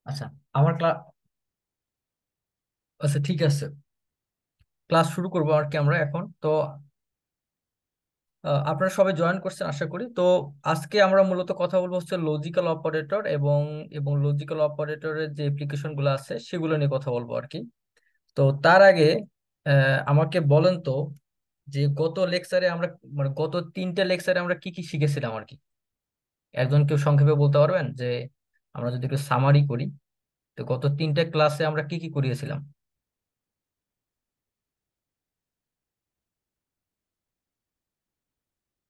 আচ্ছা, আমার ক্লাস। আচ্ছা, ঠিক আছে, ক্লাস শুরু করবো আর কি আমরা এখন তো। আপনারা সবাই জয়েন করছেন আশা করি তো। আজকে আমরা মূলত কথা বলবো হচ্ছে লজিক্যাল অপারেটর এবং এবং লজিক্যাল অপারেটরের যে অ্যাপ্লিকেশন গুলো আছে সেগুলো নিয়ে কথা বলবো আর কি। তো তার আগে আমাকে বলেন তো যে গত লেকচারে আমরা, মানে গত তিনটা লেকচারে আমরা কি কি শিখেছিলাম আর কি। একজন কেউ সংক্ষেপে বলতে পারবেন যে আমরা যদি একটু সামারি করি, তো গত তিনটা ক্লাসে আমরা কি কি করিয়েছিলাম?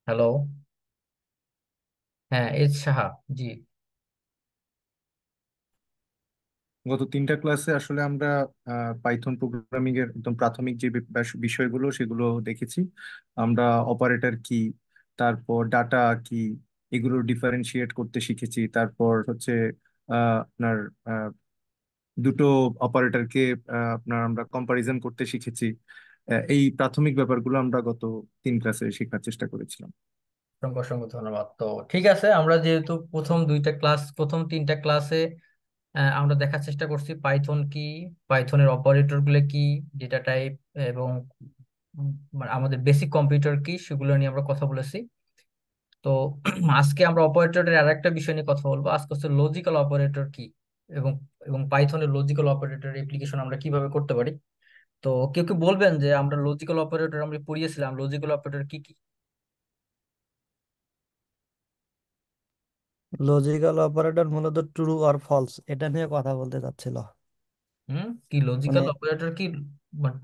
হ্যালো। হ্যাঁ, এজ সাহা। জি। গত তিনটা ক্লাসে আসলে আমরা পাইথন প্রোগ্রামিং এর একদম প্রাথমিক যে বিষয়গুলো সেগুলো দেখেছি। আমরা অপারেটর কি, তারপর ডাটা কি, এগুলো ডিফারেন্সিয়েট করতে শিখেছি। তারপর হচ্ছে আপনার আহ, দুটো অপারেটরকে আপনার আমরা কম্পারিজন করতে শিখেছি। এই প্রাথমিক ব্যাপারগুলো আমরা গত তিন ক্লাসে শেখার চেষ্টা করেছিলাম। অসংখ্য অসংখ্য ধন্যবাদ। তো ঠিক আছে, আমরা যেহেতু প্রথম তিনটা ক্লাসে আমরা দেখার চেষ্টা করছি পাইথন কি, পাইথনের অপারেটর গুলো কি, ডেটা টাইপ এবং মানে আমাদের বেসিক কম্পিউটার কি সেগুলো নিয়ে আমরা কথা বলেছি। তো আজকে আমরা অপারেটরের আর একটা বিষয় নিয়ে কথা বলবো। আজকে হচ্ছে লজিক্যাল অপারেটর কি এবং এবং পাইথনের লজিক্যাল অপারেটর অ্যাপ্লিকেশন আমরা কিভাবে করতে পারি। তো কেউ কেউ বলবেন যে আমরা লজিক্যাল অপারেটর আমরা পড়িয়েছিলাম, লজিক্যাল অপারেটর কি কি? লজিক্যাল অপারেটর মূলত ট্রু আর ফলস এটা নিয়ে কথা বলতে চাচ্ছিল। কি লজিক্যাল মানে অপারেটর কি?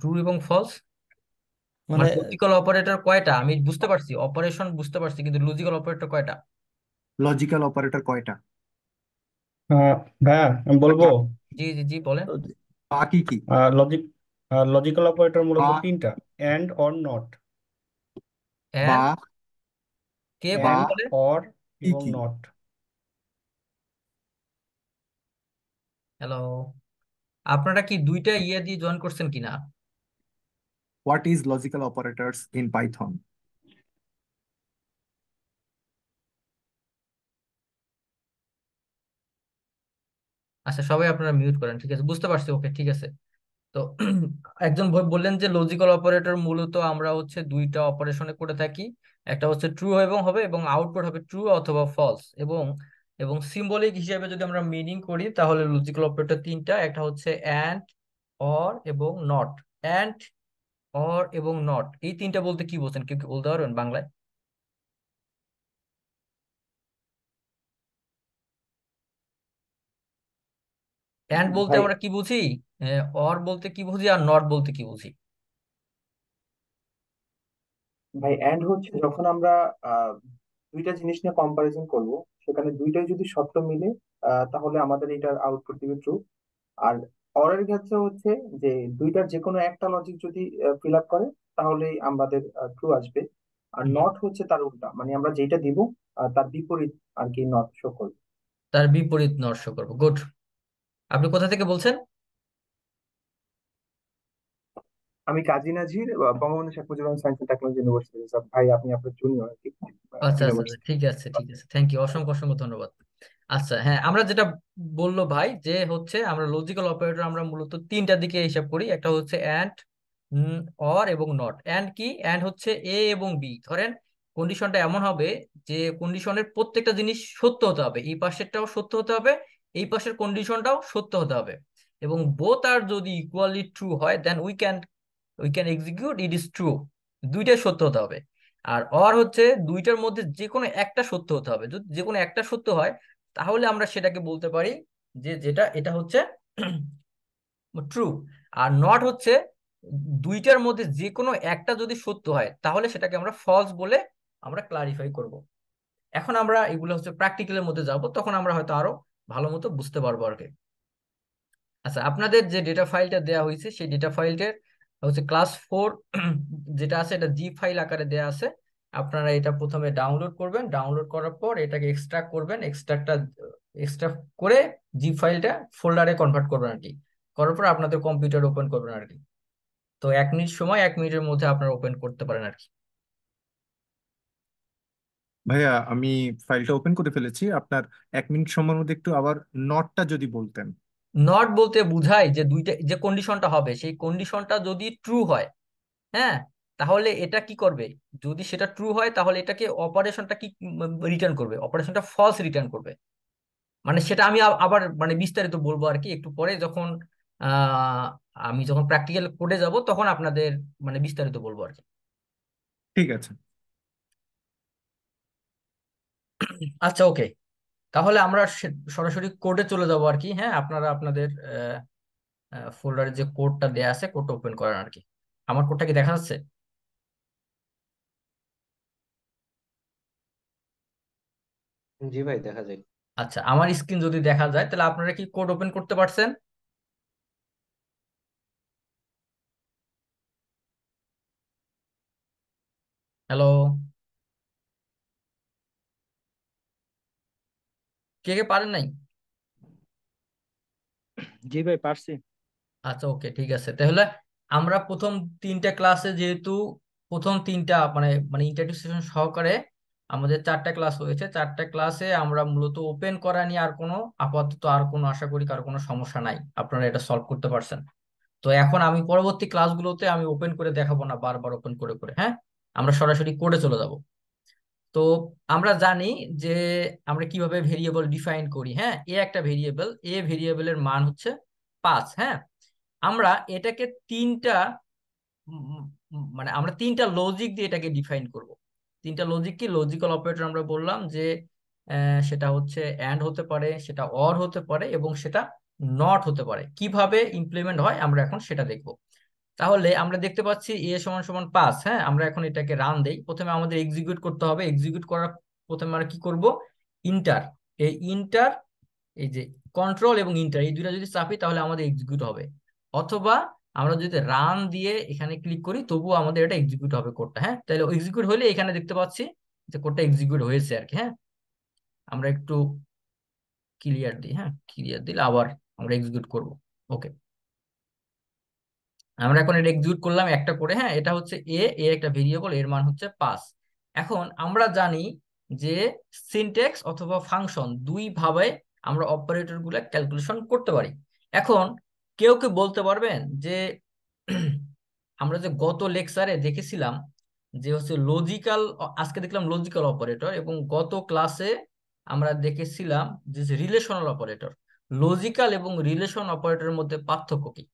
ট্রু এবং ফলস? মানে মানে লজিক্যাল অপারেটর কয়টা আমি বুঝতে পারছি, অপারেশন বুঝতে পারছি, কিন্তু লজিক্যাল অপারেটর কয়টা? লজিক্যাল অপারেটর কয়টা? আহ, ভাইয়া আমি বলবো। জি জি জি, বলেন। বা কি কি? লজিক লজিক্যাল অপারেটর বা মূলত তিনটা: অ্যান্ড, অর, নট। বা এন্ড, কে বা কোন অ্যান্ড, বলে? অর কি এবং কি? নট। হ্যালো, আপনারা কি দুইটা ইয়ে দিয়ে জয়েন করছেন কিনা? What is logical operators in Python? আচ্ছা, সবাই আপনারা মিউট করেন, ঠিক আছে, বুঝতে পারছি, ওকে ঠিক আছে। তো একজন বললেন যে লজিক্যাল অপারেটর মূলত আমরা হচ্ছে দুইটা অপারেশনে করে থাকি। একটা হচ্ছে ট্রু এবং হবে এবং আউটপুট হবে ট্রু অথবা ফলস। এবং এবং সিম্বলিক হিসেবে যদি আমরা মিনিং করি তাহলে লজিক্যাল অপারেটর তিনটা, একটা হচ্ছে অ্যান্ড, অর এবং নট। অ্যান্ড, অর এবং নট, এই তিনটা বলতে কি বলছেন, কেউ কি বলতে পারবেন বাংলায়? অ্যান্ড বলতে ভাই আমরা কি বুঝি, অর বলতে কি বুঝি, আর নট বলতে কি বুঝি? ভাই এন্ড হচ্ছে যখন আমরা আহ, দুইটা জিনিস নিয়ে কম্পারিজন করব, সেখানে দুইটাই যদি সত্য মিলে তাহলে আমাদের এটার আউটপুট দিবে ট্রু। আর অরের ক্ষেত্রে হচ্ছে যে দুইটার যে কোনো একটা লজিক যদি ফিল আপ করে তাহলেই আমাদের ট্রু আসবে। আর হুম, নট হচ্ছে তার উল্টা, মানে আমরা যেটা দিব তার বিপরীত আর কি নট শো করবে। তার বিপরীত নট করবো, গুড। আপনি কোথা থেকে বলছেন? আমি Kazi Nazir, Bangabandhu Sheikh Mujibur Rahman science and technology university. ভাই আপনি আপনার জুনিয়র আর কি আচ্ছা আচ্ছা আচ্ছা, ইউনিভার্সিটি। ঠিক আছে ঠিক আছে, থ্যাংক ইউ, অসংখ্য অসংখ্য ধন্যবাদ। আচ্ছা হ্যাঁ, আমরা যেটা বললো ভাই যে হচ্ছে আমরা লজিক্যাল অপারেটর আমরা মূলত তিনটা দিকে হিসাব করি। একটা হচ্ছে অ্যান্ড, অর এবং নট। অ্যান্ড কি? অ্যান্ড হচ্ছে এ এবং বি। ধরেন কন্ডিশনটা এমন হবে যে কন্ডিশনের প্রত্যেকটা জিনিস সত্য হতে হবে, এই পাশেরটাও সত্য হতে হবে, এই পাশের কন্ডিশনটাও সত্য হতে হবে। এবং বোথ আর যদি ইকুয়ালি ট্রু হয় then we can execute it is true. দুইটাই সত্য হতে হবে। আর অর হচ্ছে দুইটার মধ্যে যে কোনো একটা সত্য হতে হবে। যদি যে কোনো একটা সত্য হয় তাহলে আমরা সেটাকে বলতে পারি যে এটা হচ্ছে ট্রু। আর নট হচ্ছে দুইটার মধ্যে যে কোনো একটা যদি সত্য হয় তাহলে সেটাকে আমরা ফলস বলে আমরা ক্লারিফাই করব। এখন আমরা এগুলো হচ্ছে প্র্যাকটিক্যালের মধ্যে যাব, তখন আমরা হয়তো আরো ভালো মতো বুঝতে পারবো আর কি। আচ্ছা, আপনাদের যে ডেটা ফাইলটা দেওয়া হয়েছে সেই ডেটা ফাইলটার হচ্ছে ক্লাস 4 যেটা আছে এটা জি ফাইল আকারে দেওয়া আছে। আপনারা এটা প্রথমে ডাউনলোড করবেন, ডাউনলোড করার পর এটাকে এক্সট্রাক্ট করবেন, এক্সট্রাক্ট করে জি ফাইলটা ফোল্ডারে কনভার্ট করবেন আর কি। করার পর আপনাদের কম্পিউটার ওপেন করবেন আর কি। তো 1 মিনিট সময়, 1 মিনিটের মধ্যে আপনারা ওপেন করতে পারেন আর কি। ভাইয়া আমি ফাইলটা ওপেন করে ফেলেছি, আপনার 1 মিনিট সময়ের মধ্যে একটু আবার নটটা যদি বলতেন। নট বলতে বোঝায় যে দুইটা যে কন্ডিশনটা হবে সেই কন্ডিশনটা যদি ট্রু হয়, হ্যাঁ, তাহলে এটা কি করবে? যদি সেটা ট্রু হয় তাহলে এটাকে অপারেশনটা কি রিটার্ন করবে? অপারেশনটা ফলস রিটার্ন করবে। মানে সেটা আমি আবার মানে বিস্তারিত বলবো আর কি একটু পরে, যখন আহ আমি যখন প্র্যাকটিক্যাল কোডে যাব তখন আপনাদের মানে বিস্তারিত বলবো আর কি। ঠিক আছে। আচ্ছা, ওকে, তাহলে আমরা সরাসরি কোডে চলে যাব আর কি। হ্যাঁ, আপনারা আপনাদের ফোল্ডারে যে কোডটা দেয়া আছে কোডটা ওপেন করেন আর কি। আমার কোডটা কি দেখা যাচ্ছে? জি ভাই, দেখা যায়। আচ্ছা, আমার স্ক্রিন যদি দেখা যায় তাহলে আপনারা কি কোড ওপেন করতে পারছেন? হ্যালো, কে কে পারেন নাই? জি ভাই, পারছি। আচ্ছা, ওকে, ঠিক আছে, তাহলে আমরা প্রথম তিনটা ক্লাসে যেহেতু প্রথম তিনটা মানে মানে ইন্টারভিউ সেশন সহকারে আমাদের চারটা ক্লাস হয়েছে, চারটা ক্লাসে আমরা মূলত ওপেন করা নিয়ে আর কোনো আপাতত আর কোনো আশা করি কারো কোনো সমস্যা নাই, আপনারা এটা সলভ করতে পারছেন। তো এখন আমি পরবর্তী ক্লাসগুলোতে আমি ওপেন করে দেখাবো না বারবার ওপেন করে করে, হ্যাঁ, আমরা সরাসরি কোডে চলে যাব। তো আমরা জানি যে আমরা কিভাবে ভেরিয়েবল ডিফাইন করি। হ্যাঁ, এ একটা ভেরিয়েবল, এ ভেরিয়েবলের মান হচ্ছে 5। হ্যাঁ, আমরা এটাকে তিনটা মানে আমরা তিনটা লজিক দিয়ে এটাকে ডিফাইন করব। তিনটা লজিক কি? লজিক্যাল অপারেটর আমরা বললাম যে সেটা হচ্ছে অ্যান্ড হতে পারে, সেটা অর হতে পারে এবং সেটা নট হতে পারে। কিভাবে ইমপ্লিমেন্ট হয় আমরা এখন সেটা দেখব। তাহলে আমরা দেখতে পাচ্ছি এ সমান সমান 5। হ্যাঁ, আমরা এখন এটাকে রান দেই। প্রথমে আমাদের এক্সিকিউট করতে হবে। এক্সিকিউট করার প্রথমে আমরা কি করব? ইন্টার, এই ইন্টার, এই যে কন্ট্রোল এবং ইন্টার এই দুইটা যদি চাপি তাহলে আমাদের এক্সিকিউট হবে। অথবা আমরা যদি রান দিয়ে এখানে ক্লিক করি তবুও আমাদের এটা এক্সিকিউট হবে কোডটা। হ্যাঁ, তাহলে এক্সিকিউট হলে এখানে দেখতে পাচ্ছি যে কোডটা এক্সিকিউট হয়েছে আর কি। হ্যাঁ, আমরা একটু ক্লিয়ার দিই। হ্যাঁ, ক্লিয়ার দিলে আবার আমরা এক্সিকিউট করব। ওকে, আমরা এখন এটা এক্সিকিউট করলাম একটা করে। হ্যাঁ, এটা হচ্ছে এ, এ একটা ভেরিয়েবল, এর মান হচ্ছে 5। এখন আমরা জানি যে সিনট্যাক্স অথবা ফাংশন দুই ভাবে আমরা অপারেটর গুলা ক্যালকুলেশন করতে পারি। এখন কেউ কি বলতে পারবেন যে আমরা যে গত লেকচারে দেখেছিলাম যে হচ্ছে লজিক্যাল, আজকে দেখলাম লজিক্যাল অপারেটর, এবং গত ক্লাসে আমরা দেখেছিলাম যে রিলেশনাল অপারেটর। লজিক্যাল এবং রিলেশন অপারেটরের মধ্যে পার্থক্য কি?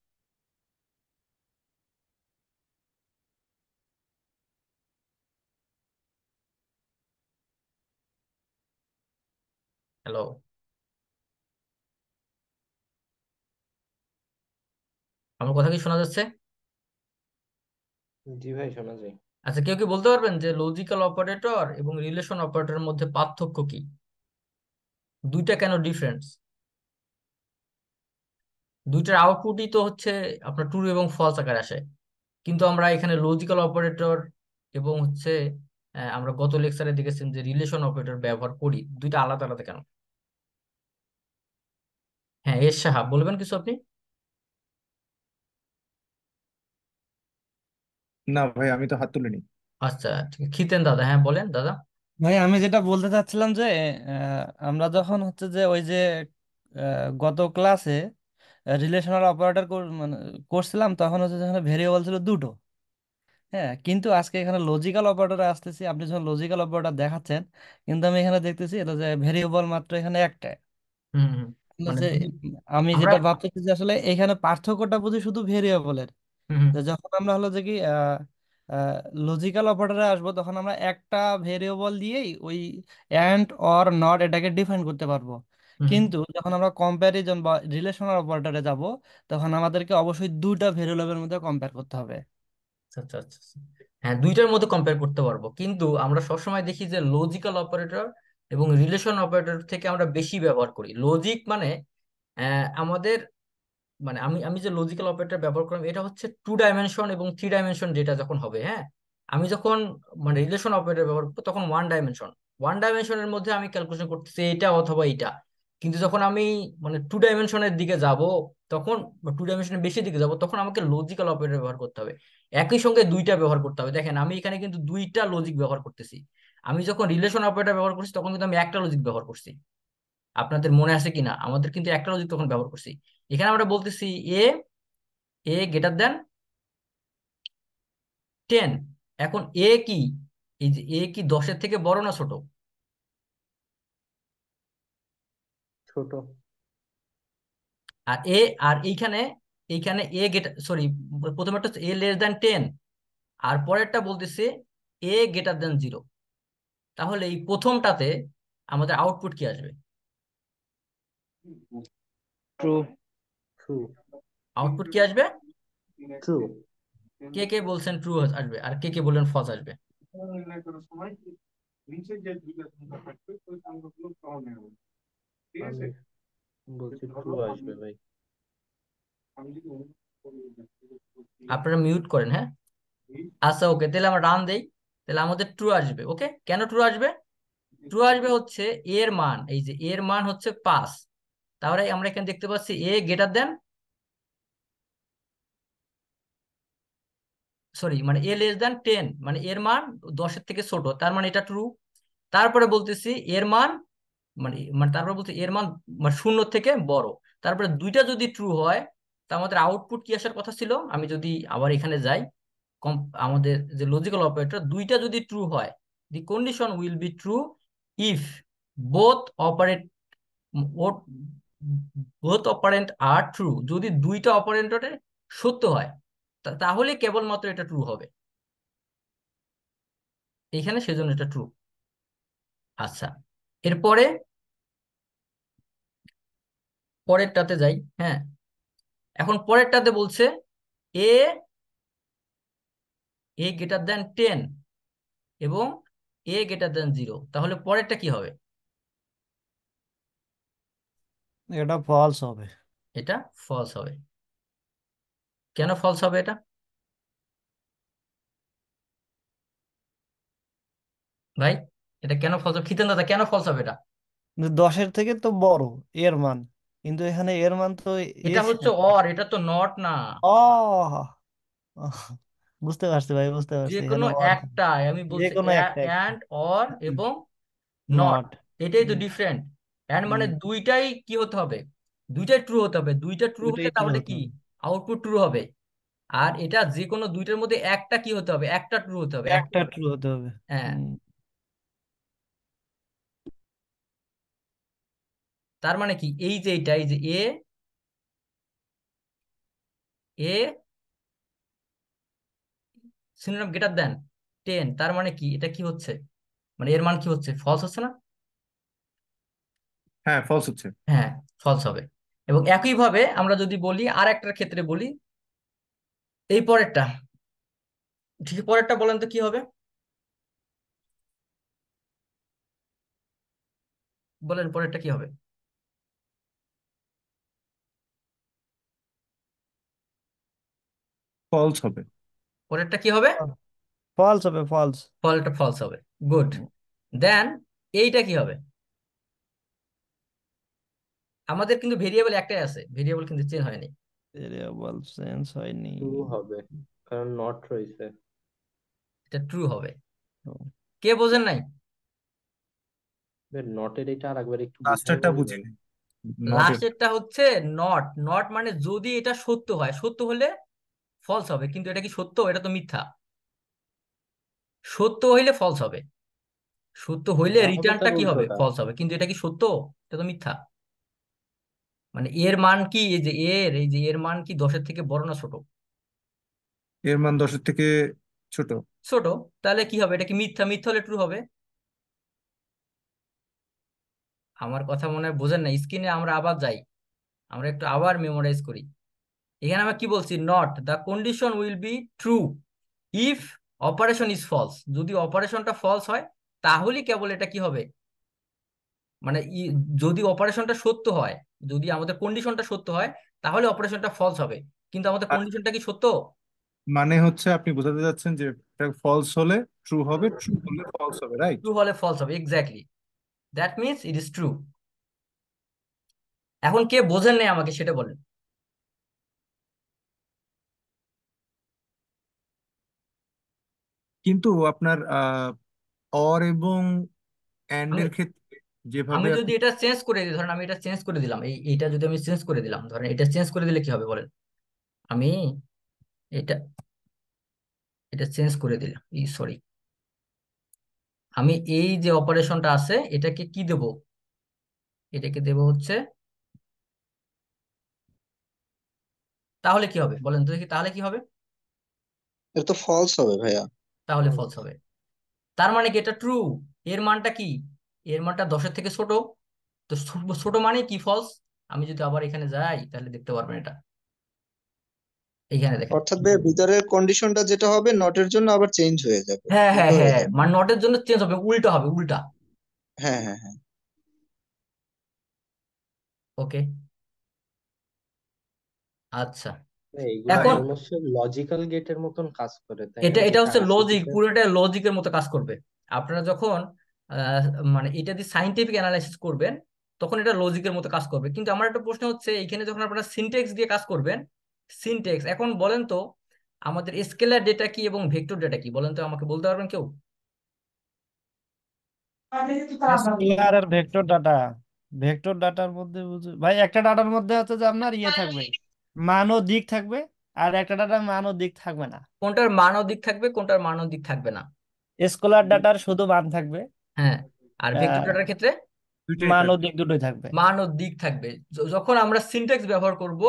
হ্যালো, আমার কথা কি শোনা যাচ্ছে? জি ভাই, শোনা যায়। আচ্ছা, কেউ কি বলতে পারবেন যে লজিক্যাল অপারেটর এবং রিলেশন অপারেটরের মধ্যে পার্থক্য কি? দুইটা কেন ডিফারেন্স? দুইটার আউটপুটই তো হচ্ছে আপনার ট্রু এবং ফলস আকারে আসে, কিন্তু আমরা এখানে লজিক্যাল অপারেটর এবং হচ্ছে আমরা গত লেকচারে দেখেছেন যে রিলেশন অপারেটর ব্যবহার করি। দুইটা আলাদা আলাদা কেন? হ্যাঁ, এর সাহা বলবেন কিছু আপনি? না ভাই, আমি তো হাত তুলিনি। আচ্ছা, ঠিক আছে। খিতেন দাদা, হ্যাঁ বলেন দাদা। ভাই আমি যেটা বলতে চাচ্ছিলাম যে আমরা যখন হচ্ছে যে ওই যে গত ক্লাসে রিলেশনাল অপারেটর মানে করছিলাম, তখন হচ্ছে যেখানে ভেরিয়েবল ছিল দুটো। হ্যাঁ, কিন্তু আজকে এখানে লজিক্যাল অপারেটর আসতেছি, আপনি যখন লজিক্যাল অপারেটর দেখাচ্ছেন, কিন্তু আমি এখানে দেখতেছি এটা যে ভেরিয়েবল মাত্র এখানে একটা। হুম হুম। তাহলে মানে যে দুই আমি আমরা যেটা ভাবতেছি যে আসলে এখানে পার্থক্যটা বুঝি শুধু ভেরিয়েবলের। হুম হুম যে যখন আমরা হলো যে কি লজিক্যাল অপারেটরে আসবো, তখন আমরা একটা ভেরিয়েবল দিয়েই ওই অ্যান্ড অর নট এটাকে ডিফাইন করতে পারবো। হুম হুম। কিন্তু যখন আমরা কম্প্যারিজন বা রিলেশনাল অপারেটরে যাব, তখন আমাদেরকে অবশ্যই দুইটা ভেরিয়েবলের মধ্যে কম্পেয়ার করতে হবে। আচ্ছা আচ্ছা আচ্ছা আচ্ছা। হ্যাঁ, দুইটার মধ্যে কম্পেয়ার করতে পারবো, কিন্তু আমরা সবসময় দেখি যে লজিক্যাল অপারেটর এবং রিলেশন অপারেটর থেকে আমরা বেশি ব্যবহার করি। লজিক মানে আমাদের মানে আমি আমি যে লজিক্যাল অপারেটর ব্যবহার করলাম এটা হচ্ছে 2 ডাইমেনশন এবং 3 ডাইমেনশন ডেটা যখন হবে। হ্যাঁ, আমি যখন মানে রিলেশন অপারেটর ব্যবহার করবো তখন 1 ডাইমেনশন, 1 ডাইমেনশনের মধ্যে আমি ক্যালকুলেশন করতেছি এটা অথবা এটা। কিন্তু যখন আমি মানে 2 ডাইমেনশনের দিকে যাব তখন, 2 ডাইমেনশনের বেশি দিকে যাব তখন আমাকে লজিক্যাল অপারেটর ব্যবহার করতে হবে। একই সঙ্গে দুইটা ব্যবহার করতে হবে। দেখেন আমি এখানে কিন্তু দুইটা লজিক ব্যবহার করতেছি। আমি যখন রিলেশন অপারেটর ব্যবহার করছি তখন কিন্তু আমি একটা লজিক ব্যবহার করছি। আপনাদের মনে আছে কিনা, আমাদের কিন্তু একটা লজিক তখন ব্যবহার করছি। এখানে আমরা বলতেছি এ এ গ্রেটার দেন 10। এখন এ কি, এই যে এ কি 10-এর থেকে বড় না ছোট? ছোট। আর এ, আর এইখানে এইখানে এ গেটার, সরি, প্রথমেরটা হচ্ছে এ লেস দেন 10, আর পরেরটা বলতেছে এ গ্রেটার দেন 0। তাহলে এই প্রথমটাতে আমাদের আউটপুট কি আসবে? ট্রু। ট্রু। আউটপুট কি আসবে? ট্রু। কে কে বলছেন ট্রু আসবে, আর কে কে বললেন ফলস আসবে? আমি বলছি ট্রু আসবে ভাই। আপনারা মিউট করেন, হ্যাঁ। আচ্ছা, ওকে, তাহলে আমরা রান দেই। তাহলে আমাদের ট্রু আসবে। ওকে, কেন ট্রু আসবে? ট্রু আসবে হচ্ছে এর মান, এই যে এর মান হচ্ছে 5। তাহলে আমরা এখানে দেখতে পাচ্ছি এ গ্রেটার দেন, সরি, মানে এ লেস দেন 10, মানে এর মান 10-এর থেকে ছোট, তার মানে এটা ট্রু। তারপরে বলতেছি এর মান, মানে মানে তারপরে বলতে এর মান মানে 0 থেকে বড়। তারপরে দুইটা যদি ট্রু হয়, তা আমাদের আউটপুট কি আসার কথা ছিল? আমি যদি আবার এখানে যাই, আমাদের যে লজিক্যাল অপারেটর, দুইটা যদি ট্রু হয়, the condition will be true if both operate both operand are true. যদি দুইটা অপারেন্টরে সত্য হয়, তাহলে কেবলমাত্র এটা ট্রু হবে এখানে, সেজন্য এটা ট্রু। আচ্ছা, এরপরে পরেরটাতে যাই। হ্যাঁ, এখন পরেরটাতে বলছে এ এ গ্রেটার দেন 10 এবং এ গ্রেটার দেন 0। তাহলে পরেরটা কি হবে? এটা ফলস হবে। এটা ফলস হবে। কেন ফলস হবে এটা ভাই? এটা কেন ফলস হবে? খিতেন দাদা, কেন ফলস হবে এটা? কিন্তু 10-এর থেকে তো বড় এর মান, কিন্তু এখানে এর মান তো এটা এর হচ্ছে অর, এটা তো নট না। ও বুঝতে পারছি ভাই, বুঝতে যে পারছি, কোনো এখানে ওর একটাই আমি যে বলছি, কোনো একটা একটা অ্যান্ড অর এবং নট, নট। এটাই তো ডিফারেন্ট। অ্যান্ড মানে দুইটাই কি হতে হবে? দুইটাই ট্রু হতে হবে। দুইটা ট্রু হলে দুইটাই ট্রু তাহলে হতে কি হবে। আউটপুট ট্রু হবে। আর এটা যে কোনো দুইটার মধ্যে একটা কি হতে হবে? একটা ট্রু হতে হবে, একটা। একটা ট্রু হতে হবে। হ্যাঁ, তার মানে কি, এই যে এইটা, এই যে এ এ সিনোনিম গ্রেটার দেন 10, তার মানে কি, এটা কি হচ্ছে, মানে এর মান কি হচ্ছে? ফলস হচ্ছে না? হ্যাঁ, ফলস হচ্ছে। হ্যাঁ, ফলস হবে। এবং একইভাবে আমরা যদি বলি আর একটার ক্ষেত্রে বলি, এই পরেরটা, ঠিক পরেরটা বলেন তো কি হবে? বলেন পরেরটা কি হবে? ফলস হবে। পরেরটা কি হবে? ফলস হবে, ফলস। পরেরটা ফলস হবে। গুড। দেন এইটা কি হবে? আমাদের কিন্তু ভেরিয়েবল একটাই আছে, ভেরিয়েবল কিন্তু চেঞ্জ হয়নি। ভেরিয়েবল চেঞ্জ হয়নি। ট্রু হবে, কারণ নট রয়েছে। এটা ট্রু হবে। কে বোঝেন নাই? নটের এটা আর একবার একটু বুঝাই লাস্টারটা বলবেন? বুঝিনি। নটের। লাস্টেরটা হচ্ছে নট। নট মানে যদি এটা সত্য হয়, সত্য হলে ফলস হবে, কিন্তু এটা কি সত্য? এটা তো মিথ্যা। সত্য হইলে ফলস হবে, সত্য হইলে তাহলে রিটার্নটা তার কি হবে? উল্টোটা। ফলস হবে, কিন্তু এটা কি সত্য? এটা তো মিথ্যা। মানে এর মান কি, এই যে এর, এই যে এর মান কি 10-এর থেকে বড় না ছোট? এর মান 10-এর থেকে ছোট। ছোট। তাহলে কি হবে? এটা কি মিথ্যা? মিথ্যা হলে ট্রু হবে। আমার কথা মনে হয় বোঝেন না। স্ক্রিনে আমরা আবার যাই, আমরা একটু আবার মেমোরাইজ করি। এখানে আমরা কি বলছি? Not the condition will be true if operation is false. যদি অপারেশনটা ফলস হয়, তাহলেই কেবল এটা কি হবে, মানে যদি অপারেশনটা সত্য হয়, যদি আমাদের কন্ডিশনটা সত্য হয়, তাহলে অপারেশনটা ফলস হবে। কিন্তু আমাদের আ- কন্ডিশনটা কি সত্য? মানে হচ্ছে আপনি বোঝাতে যাচ্ছেন যে ফলস হলে ট্রু হবে, ট্রু হলে ফলস হবে, রাইট? ট্রু হলে ফলস হবে, exactly. That means it is true. এখন কে বোঝেন নাই আমাকে সেটা বলেন। কিন্তু আপনার অর এবং অ্যান্ড আমি এর ক্ষেত্রে যেভাবে আমি যদি আপনি এটা চেঞ্জ করে দিই, ধরেন আমি এটা চেঞ্জ করে দিলাম, এইটা যদি আমি চেঞ্জ করে দিলাম, ধরেন এটা চেঞ্জ করে দিলে কি হবে বলেন? আমি এটা এটা চেঞ্জ করে দিলাম, সরি, আমি এই যে অপারেশনটা আছে এটাকে কি দেব? এটাকে দেব হচ্ছে, তাহলে কি হবে বলেন তো দেখি, তাহলে কি হবে? এটা তো ফলস হবে ভাইয়া। তাহলে ফলস হবে। তার মানে কি এটা ট্রু? এর মানটা কি? এর মানটা 10-এর থেকে ছোট। তো ছোট মানে কি ফলস। আমি যদি আবার এখানে যাই তাহলে দেখতে পারবেন এটা, এইখানে দেখেন। অর্থাৎ ভাইয়া ভিতরের কন্ডিশনটা যেটা হবে নটের জন্য আবার চেঞ্জ হয়ে যাবে, হ্যাঁ হ্যাঁ উল্টো হয়ে হ্যাঁ, যাবে। মানে নটের জন্য চেঞ্জ হবে, উল্টা হবে, উল্টা। হ্যাঁ হ্যাঁ হ্যাঁ। ওকে, আচ্ছা। এইগুলা এখন অলমোস্ট লজিক্যাল গেটের মতন কাজ করে, তাই না, এটা এটা যেটা হচ্ছে লজিক, আইসিটিতে। পুরোটা লজিকের মতো কাজ করবে। আপনারা যখন আহ, মানে এটা দিয়ে সাইন্টিফিক অ্যানালাইসিস করবেন তখন এটা লজিকের মতো কাজ করবে। কিন্তু আমার একটা প্রশ্ন হচ্ছে, এইখানে যখন আপনারা সিনটেক্স দিয়ে কাজ করবেন, সিনটেক্স এখন বলেন তো, আমাদের স্কেলার ডেটা কি এবং ভেক্টর ডেটা কি বলেন তো, আমাকে বলতে পারবেন কেউ? স্কেলার আর ভেক্টর ডাটা, ভেক্টর ডাটার মধ্যে ভাই একটা ডাটার মধ্যে হচ্ছে যে আপনার ইয়ে থাকবে, মান ও দিক থাকবে, আর একটা ডাটার মান ও দিক থাকবে না। কোনটার মান ও দিক থাকবে, কোনটার মান ও দিক থাকবে না? স্কেলার ডাটার শুধু মান থাকবে, হ্যাঁ, আর ভেক্টর আহ, ডেটার ক্ষেত্রে দুইটাই মান ও থাকবে। দিক দুটোই থাকবে। মান ও দিক থাকবে। যখন আমরা সিনট্যাক্স ব্যবহার করব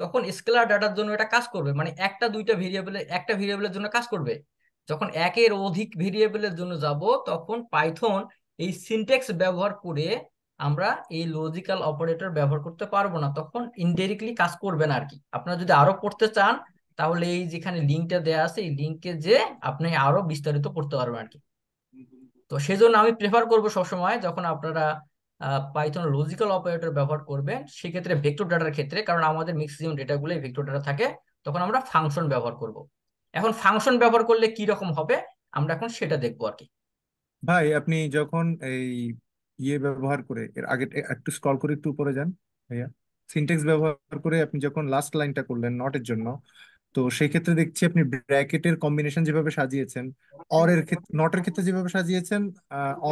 তখন স্কেলার ডাটার জন্য এটা কাজ করবে, মানে একটা দুইটা ভেরিয়েবলের, একটা ভেরিয়েবলের জন্য কাজ করবে। যখন একের অধিক ভেরিয়েবলের জন্য যাব তখন পাইথন এই সিনট্যাক্স ব্যবহার করে আমরা এই লজিক্যাল অপারেটর ব্যবহার করতে পারবো না, তখন ইনডাইরেক্টলি কাজ করবে না আর কি। আপনারা যদি আরো পড়তে চান তাহলে এই যেখানে লিঙ্কটা দেওয়া আছে এই লিঙ্কে যে আপনি আরো বিস্তারিত পড়তে পারবেন আর কি। তো সেজন্য আমি প্রেফার করব সবসময় যখন আপনারা পাইথন লজিক্যাল অপারেটর ব্যবহার করবেন সেক্ষেত্রে ভেক্টর ডাটার ক্ষেত্রে, কারণ আমাদের ম্যাক্সিমাম ডেটাগুলো ভেক্টর ডাটা থাকে, তখন আমরা ফাংশন ব্যবহার করব। এখন ফাংশন ব্যবহার করলে কি রকম হবে আমরা এখন সেটা দেখবো আর কি। ভাই আপনি যখন এই ব্যবহার করে এর আগে একটু স্ক্রল করে একটু উপরে যান ভাইয়া, সিনটেক্স ব্যবহার করে আপনি যখন লাস্ট লাইনটা করলেন নটের জন্য, তো সেই ক্ষেত্রে দেখছি আপনি ব্র্যাকেটের কম্বিনেশন যেভাবে সাজিয়েছেন, অর এর ক্ষেত্রে নটের ক্ষেত্রে যেভাবে সাজিয়েছেন,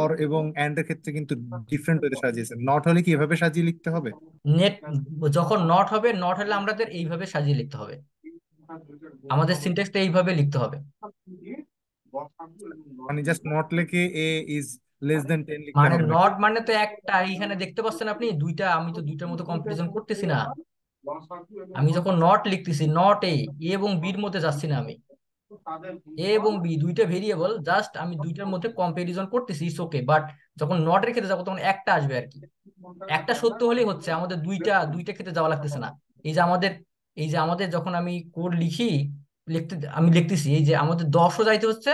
অর এবং অ্যান্ড এর ক্ষেত্রে কিন্তু ডিফারেন্ট ওয়েতে সাজিয়েছেন। নট হলে কি এভাবে সাজিয়ে লিখতে হবে? নেট, যখন নট হবে, নট হলে আমাদের এইভাবে সাজিয়ে লিখতে হবে, আমাদের সিনট্যাক্সটা এইভাবে লিখতে হবে। মানে জাস্ট নট লিখে এ ইজ লেস দেন 10 লিখলে মানে হবে নাকি? নট মানে তো একটা, এইখানে দেখতে পাচ্ছেন আপনি দুইটা, আমি তো দুইটার মতো কম্পারিজন করতেছি না। আমি যখন নট লিখতেছি, নট এ এবং বির মধ্যে যাচ্ছি না আমি, এ এবং বি দুইটা ভেরিয়েবল, জাস্ট আমি দুইটার মধ্যে কম্পারিজন করতেছি, ইটস ওকে। বাট যখন নটের ক্ষেত্রে যাবো তখন একটা আসবে আর কি। একটা সত্য হলেই হচ্ছে, আমাদের দুইটা দুইটা ক্ষেত্রে যাওয়া লাগতেছে না। এই যে আমাদের, এই যে আমাদের যখন আমি কোড লিখি, আমি লিখতেছি এই যে আমাদের 10ও যাইতে হচ্ছে,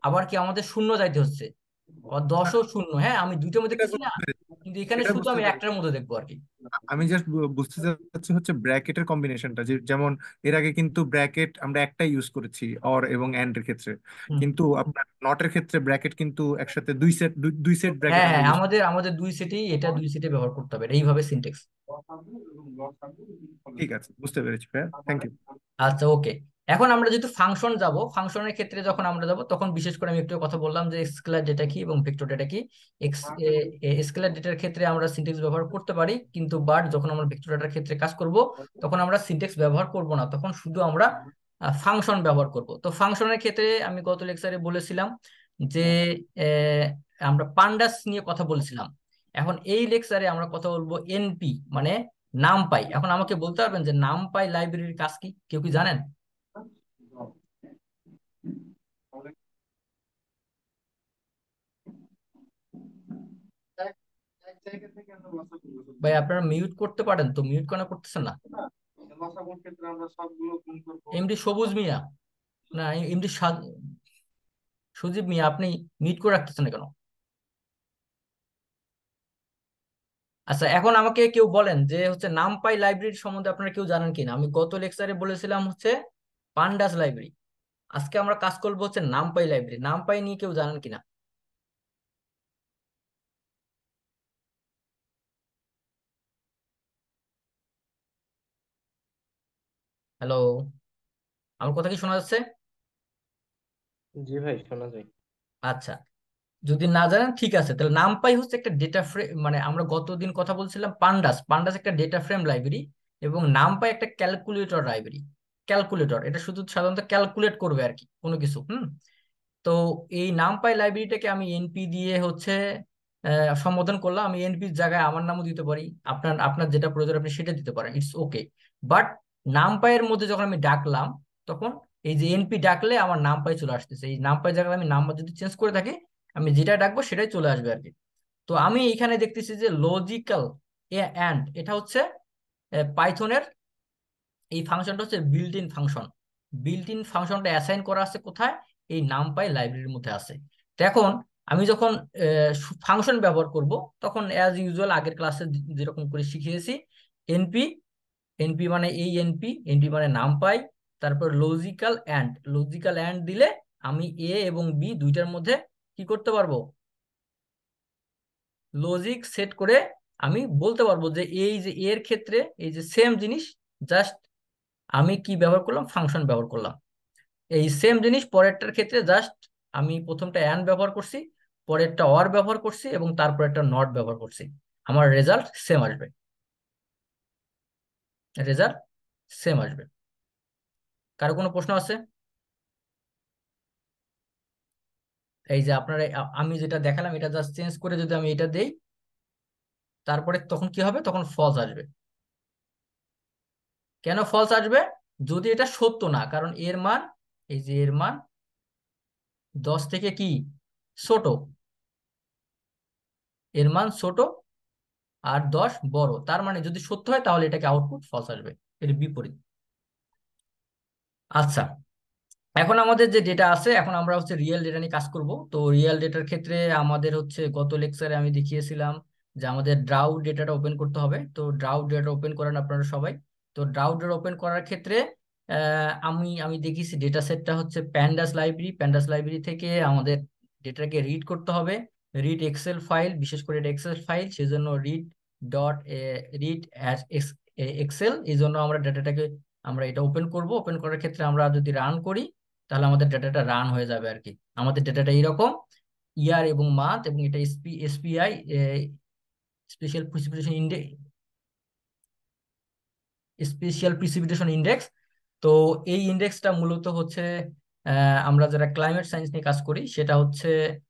আবার কি আমাদের শূন্য যাইতে হচ্ছে, আবার 10ও শূন্য। হ্যাঁ, আমি দুইটার মধ্যে সেটা দেখতেছি না, বুঝতে পেরেছি, কিন্তু এখানে সেটা শুধু বুঝতে আমি পেরেছি। একটার মধ্যে দেখবো আর কি। আমি জাস্ট বুঝতে চাচ্ছি হচ্ছে ব্র্যাকেটের কম্বিনেশনটা, যে যেমন এর আগে কিন্তু ব্র্যাকেট আমরা একটাই ইউজ করেছি অর এবং অ্যান্ড এর ক্ষেত্রে, হুম। কিন্তু আপনার নটের ক্ষেত্রে ব্র্যাকেট কিন্তু একসাথে দুই সেট ব্র্যাকেট হ্যাঁ আমরা হ্যাঁ, ইউজ। আমাদের আমাদের দুই সেটেই, এটা দুই সেটে ব্যবহার করতে হবে এইভাবে সিনটেক্স। ঠিক আছে, বুঝতে পেরেছি ভাইয়া, থ্যাংক ইউ। আচ্ছা, ওকে। এখন আমরা যেহেতু ফাংশন যাব, ফাংশনের ক্ষেত্রে যখন আমরা যাব তখন বিশেষ করে আমি একটু কথা বললাম যে স্কেলার ডেটা কি এবং ভেক্টর ডেটা কি। স্কেলার ডেটার ক্ষেত্রে আমরা সিনটেক্স ব্যবহার করতে পারি, কিন্তু বাট যখন আমরা ভেক্টর ডেটার ক্ষেত্রে কাজ করব তখন আমরা সিনটেক্স ব্যবহার করব না, তখন শুধু আমরা ফাংশন ব্যবহার করব। তো ফাংশনের ক্ষেত্রে আমি গত লেকচারে বলেছিলাম যে আহ, আমরা পান্ডাস নিয়ে কথা বলছিলাম। এখন এই লেকচারে আমরা কথা বলবো এনপি, মানে নামপাই। এখন আমাকে বলতে পারবেন যে নামপাই লাইব্রেরির কাজ কি, কেউ কি জানেন? ভাই আপনারা মিউট করতে পারেন তো, মিউট কেন করতেছেন না? এমডি সবুজ মিয়া, না এমডি সজীব মিয়া, আপনি মিউট করে রাখতেছেন না কেন? আচ্ছা, এখন আমাকে কেউ বলেন যে হচ্ছে নামপাই লাইব্রেরি সম্বন্ধে আপনারা কেউ জানেন কিনা? আমি গত লেকচারে বলেছিলাম হচ্ছে পান্ডাস লাইব্রেরি, আজকে আমরা কাজ করবো হচ্ছে নামপাই লাইব্রেরি। নামপাই নিয়ে কেউ জানেন কিনা? হ্যালো, আমার কথা কি শোনা যাচ্ছে? জি ভাই, শোনা যায়। আচ্ছা, যদি না জানেন ঠিক আছে, তাহলে নামপাই হচ্ছে একটা ডেটা ফ্রেম, মানে আমরা গতদিন কথা বলছিলাম পান্ডাস, পান্ডাস একটা ডেটা ফ্রেম লাইব্রেরি, এবং নামপাই একটা ক্যালকুলেটর লাইব্রেরি। ক্যালকুলেটর এটা শুধু সাধারণত ক্যালকুলেট করবে আর কি কোনো কিছু। তো এই নামপাই লাইব্রেরিটাকে আমি এনপি দিয়ে হচ্ছে সম্বোধন করলাম। আমি এনপির জায়গায় আমার নামও দিতে পারি, আপনার আপনার যেটা প্রয়োজন আপনি সেটা দিতে পারেন, ইটস ওকে। বাট নামপাইয়ের মধ্যে যখন আমি ডাকলাম, তখন এই যে এনপি ডাকলে আমার নামপাই চলে আসতেছে, এই নামপাই জায়গায় আমি নাম্বার যদি চেঞ্জ করে থাকি, আমি যেটা ডাকবো সেটাই চলে আসবে আর কি। তো আমি এখানে দেখতেছি যে লজিক্যাল অ্যান্ড, এটা হচ্ছে পাইথনের এই ফাংশনটা হচ্ছে built in function. Built in ফাংশনটা অ্যাসাইন করা আছে কোথায়? এই নামপাই লাইব্রেরির মধ্যে আছে। তো এখন আমি যখন ফাংশন ব্যবহার করব, তখন অ্যাজ ইউজুয়াল আগের ক্লাসে যেরকম করে শিখিয়েছি, এনপি, এনপি মানে এই এনপি, এনপি মানে নামপাই, তারপর লজিক্যাল অ্যান্ড, লজিক্যাল অ্যান্ড দিলে আমি এ এবং বি দুইটার মধ্যে কি করতে পারবো? লজিক সেট করে আমি বলতে পারবো যে এই যে এর ক্ষেত্রে এই যে সেম জিনিস, জাস্ট আমি কি ব্যবহার করলাম? ফাংশন ব্যবহার করলাম। এই সেম জিনিস পরেরটার ক্ষেত্রে জাস্ট আমি প্রথমটা অ্যান্ড ব্যবহার করছি, পরেরটা অর ব্যবহার করছি, এবং তারপর একটা নট ব্যবহার করছি, আমার রেজাল্ট সেম আসবে, রেজাল্ট সেম আসবে। কারো কোনো প্রশ্ন আছে? এই যে আপনারা আমি যেটা দেখালাম এটা জাস্ট চেঞ্জ করে যদি আমি এটা দেই, তারপরে তখন কি হবে? তখন ফলস আসবে। কেন ফলস আসবে? যদি এটা সত্য না, কারণ এর মান, এই যে এর মান 10 থেকে কি ছোট, এর মান ছোট আর 10 বড়, তার মানে যদি সত্য হয় তাহলে এটাকে আউটপুট ফলস আসবে, এর বিপরীত। আচ্ছা, এখন আমাদের যে ডেটা আছে, এখন আমরা হচ্ছে রিয়েল ডেটা নিয়ে কাজ করব। তো রিয়েল ডেটার ক্ষেত্রে আমাদের হচ্ছে গত লেকচারে আমি দেখিয়েছিলাম যে আমাদের ড্রাউ ডেটাটা ওপেন করতে হবে। তো ড্রাউ ডেটা ওপেন করেন আপনারা সবাই। তো ড্রাউ ডেটা ওপেন করার ক্ষেত্রে আমি আমি দেখিয়েছি ডেটা সেটটা হচ্ছে প্যান্ডাস লাইব্রেরি। প্যান্ডাস লাইব্রেরি থেকে আমাদের ডেটাকে রিড করতে হবে, রিড এক্সেল ফাইল, বিশেষ করে এটা এক্সেল ফাইল, সেই জন্য read dot read as Excel. এই জন্য আমরা ডেটাটাকে আমরা এটা ওপেন করব। ওপেন করার ক্ষেত্রে আমরা যদি রান করি, তাহলে আমাদের ডেটাটা রান হয়ে যাবে আর কি। আমাদের ডেটাটা এইরকম ইয়ার এবং মান্থ, এবং এটা SPI, special precipitation index, special precipitation index. তো এই ইন্ডেক্সটা মূলত হচ্ছে আমরা যারা ক্লাইমেট সায়েন্স নিয়ে কাজ করি, সেটা হচ্ছে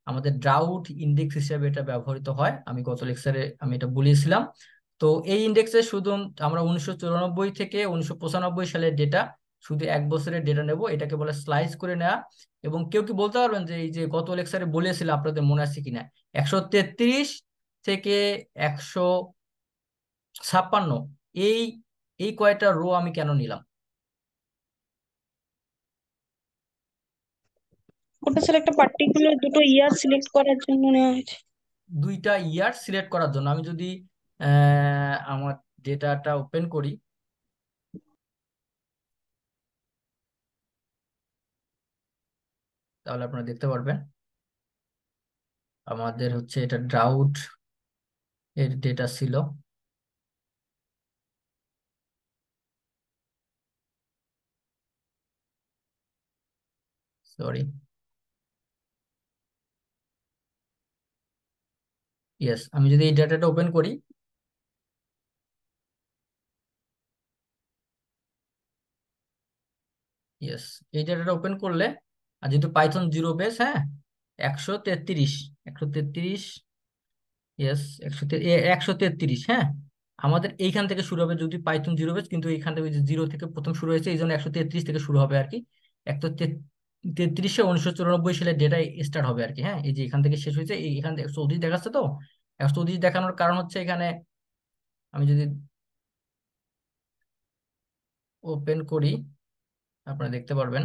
আমাদের ড্রাউট ইন্ডেক্স হিসেবে এটা ব্যবহৃত হয়। আমি গত লেকচারে আমি এটা বলেছিলাম। তো এই ইন্ডেক্সে শুধু আমরা 1994 থেকে 1995 সালের ডেটা, শুধু এক বছরের ডেটা নেব, এটাকে বলে স্লাইস করে নেওয়া। এবং কেউ কি বলতে পারবেন যে এই যে গত লেকচারে বলেছিলাম, আপনাদের মনে আছে কিনা, 133 থেকে 156, এই এই কয়টা রো আমি কেন নিলাম? ওটা স্যার একটা পার্টিকুলার দুটো ইয়ার সিলেক্ট করার জন্য নেওয়া হয়েছে। দুইটা ইয়ার সিলেক্ট করার জন্য। আমি যদি আমার ডেটাটা ওপেন করি, তাহলে আপনারা দেখতে পারবেন আমাদের হচ্ছে এটা ড্রাউট এর ডেটা ছিল। সরি, ইয়েস, আমি যদি এই ডেটাটা ওপেন করি, ইয়েস, এই ডেটাটা ওপেন করলে, আর যেহেতু পাইথন 0 বেস, হ্যাঁ, 133, 133, ইয়েস, 133, হ্যাঁ, আমাদের এইখান থেকে শুরু হবে। যদি পাইথন 0 বেস, কিন্তু এইখান থেকে 0 থেকে প্রথম শুরু হয়েছে, এই জন্য 133 থেকে শুরু হবে আর কি। 133-এ 1994 সালে ডেটা স্টার্ট হবে আর কি। হ্যাঁ, এই যে এখান থেকে শেষ হয়েছে, এখান থেকে 134 দেখাচ্ছে। তো 134 দেখানোর কারণ হচ্ছে এখানে আমি যদি ওপেন করি, আপনারা দেখতে পারবেন,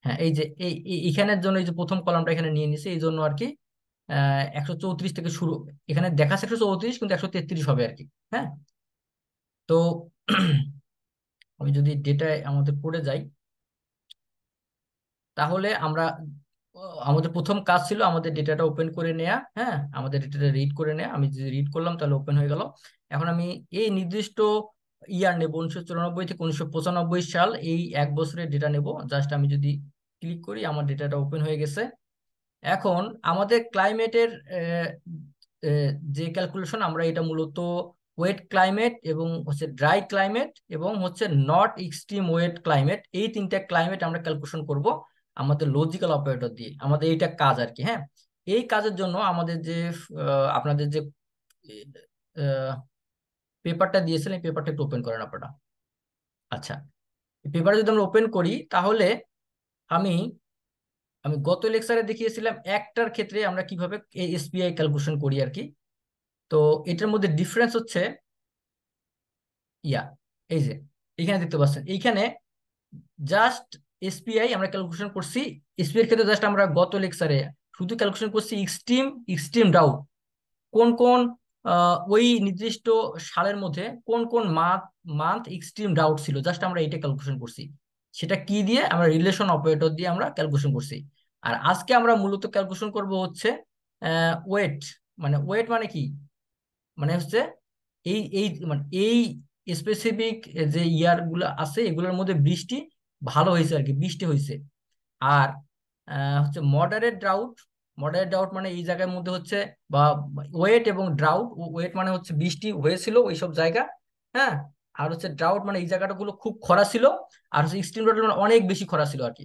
হ্যাঁ, এই যে এইখানের জন্য এই যে প্রথম কলামটা এখানে নিয়ে নিছে, এই জন্য আর কি 134 থেকে শুরু, এখানে দেখাচ্ছে 134, কিন্তু 133 হবে আর কি। হ্যাঁ, তো আমি যদি ডেটায় আমাদের পড়ে যাই, তাহলে আমরা আমাদের প্রথম কাজ ছিল আমাদের ডেটাটা ওপেন করে নেয়া। হ্যাঁ, আমাদের ডেটাটা রিড করে নেয়া। আমি যদি রিড করলাম তাহলে ওপেন হয়ে গেল। এখন আমি এই নির্দিষ্ট ইয়ার নেব, 1994 থেকে 1995 সাল, এই এক বছরের ডেটা নেব। জাস্ট আমি যদি ক্লিক করি, আমার ডেটাটা ওপেন হয়ে গেছে। এখন আমাদের ক্লাইমেটের যে ক্যালকুলেশন, আমরা এটা মূলত ওয়েট ক্লাইমেট এবং হচ্ছে ড্রাই ক্লাইমেট এবং হচ্ছে নট এক্সট্রিম ওয়েট ক্লাইমেট, এই তিনটা ক্লাইমেট আমরা ক্যালকুলেশন করব আমাদের লজিক্যাল অপারেটর দিয়ে। আমাদের এইটা কাজ আর কি। হ্যাঁ, এই কাজের জন্য আমাদের যে আপনাদের যে পেপারটা দিয়েছিলেন, এই পেপারটা একটু ওপেন করেন আপনারা। আচ্ছা, পেপারটা যদি আমরা ওপেন করি তাহলে আমি আমি গত লেকচারে দেখিয়েছিলাম একটার ক্ষেত্রে আমরা কিভাবে এই এসপিআই ক্যালকুলেশন করি আর কি। তো এটার মধ্যে ডিফারেন্স হচ্ছে ইয়া এই যে এখানে দেখতে পাচ্ছেন, এইখানে জাস্ট এসপিআই আমরা ক্যালকুলেশন করছি। এসপিআই এর ক্ষেত্রে জাস্ট আমরা গত লেকচারে শুধু ক্যালকুলেশন করছি এক্সট্রিম এক্সট্রিম ডাউট, কোন কোন ওই নির্দিষ্ট সালের মধ্যে কোন কোন মান্থ এক্সট্রিম ডাউট ছিল, জাস্ট আমরা এটা ক্যালকুলেশন করছি। সেটা কি দিয়ে? আমরা রিলেশন অপারেটর দিয়ে আমরা ক্যালকুলেশন করছি। আর আজকে আমরা মূলত ক্যালকুলেশন করব হচ্ছে ওয়েট। মানে ওয়েট মানে কি? মানে হচ্ছে এই এই মানে এই স্পেসিফিক যে ইয়ার গুলো আছে এগুলোর মধ্যে বৃষ্টি ভালো হয়েছে আর কি, বৃষ্টি হয়েছে। আর হচ্ছে মডারেট ড্রাউট। মডারেট ড্রাউট মানে এই জায়গার মধ্যে হচ্ছে বা ওয়েট এবং ড্রাউট, ওয়েট মানে হচ্ছে বৃষ্টি হয়েছিল ওইসব জায়গা। হ্যাঁ, আর হচ্ছে ড্রাউট মানে এই জায়গাটাগুলো খুব খরা ছিল। আর হচ্ছে এক্সট্রিম ড্রাউট মানে অনেক বেশি খরা ছিল আর কি।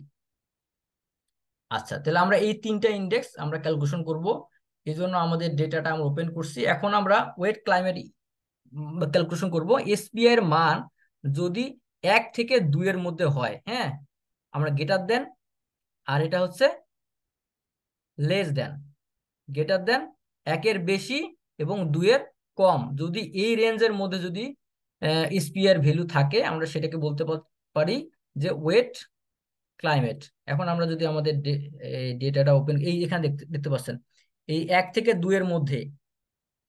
আচ্ছা, তাহলে আমরা এই তিনটা ইন্ডেক্স আমরা ক্যালকুলেশন করব। এই জন্য আমাদের ডেটাটা আমরা ওপেন করছি। এখন আমরা ওয়েট ক্লাইমেট ক্যালকুলেশন করব। এসপিআই এর মান যদি 1 থেকে 2 এর মধ্যে হয়, হ্যাঁ, আমরা গ্রেটার দেন, আর এটা হচ্ছে লেস দেন। গ্রেটার দেন 1-এর বেশি এবং 2-এর কম, যদি এই রেঞ্জের মধ্যে যদি এসপিআই এর ভ্যালু থাকে আমরা সেটাকে বলতে পারি যে ওয়েট ক্লাইমেট। এখন আমরা যদি আমাদের ডেটাটা ওপেন, এই এখানে দেখতে দেখতে পাচ্ছেন এই 1 থেকে 2 এর মধ্যে,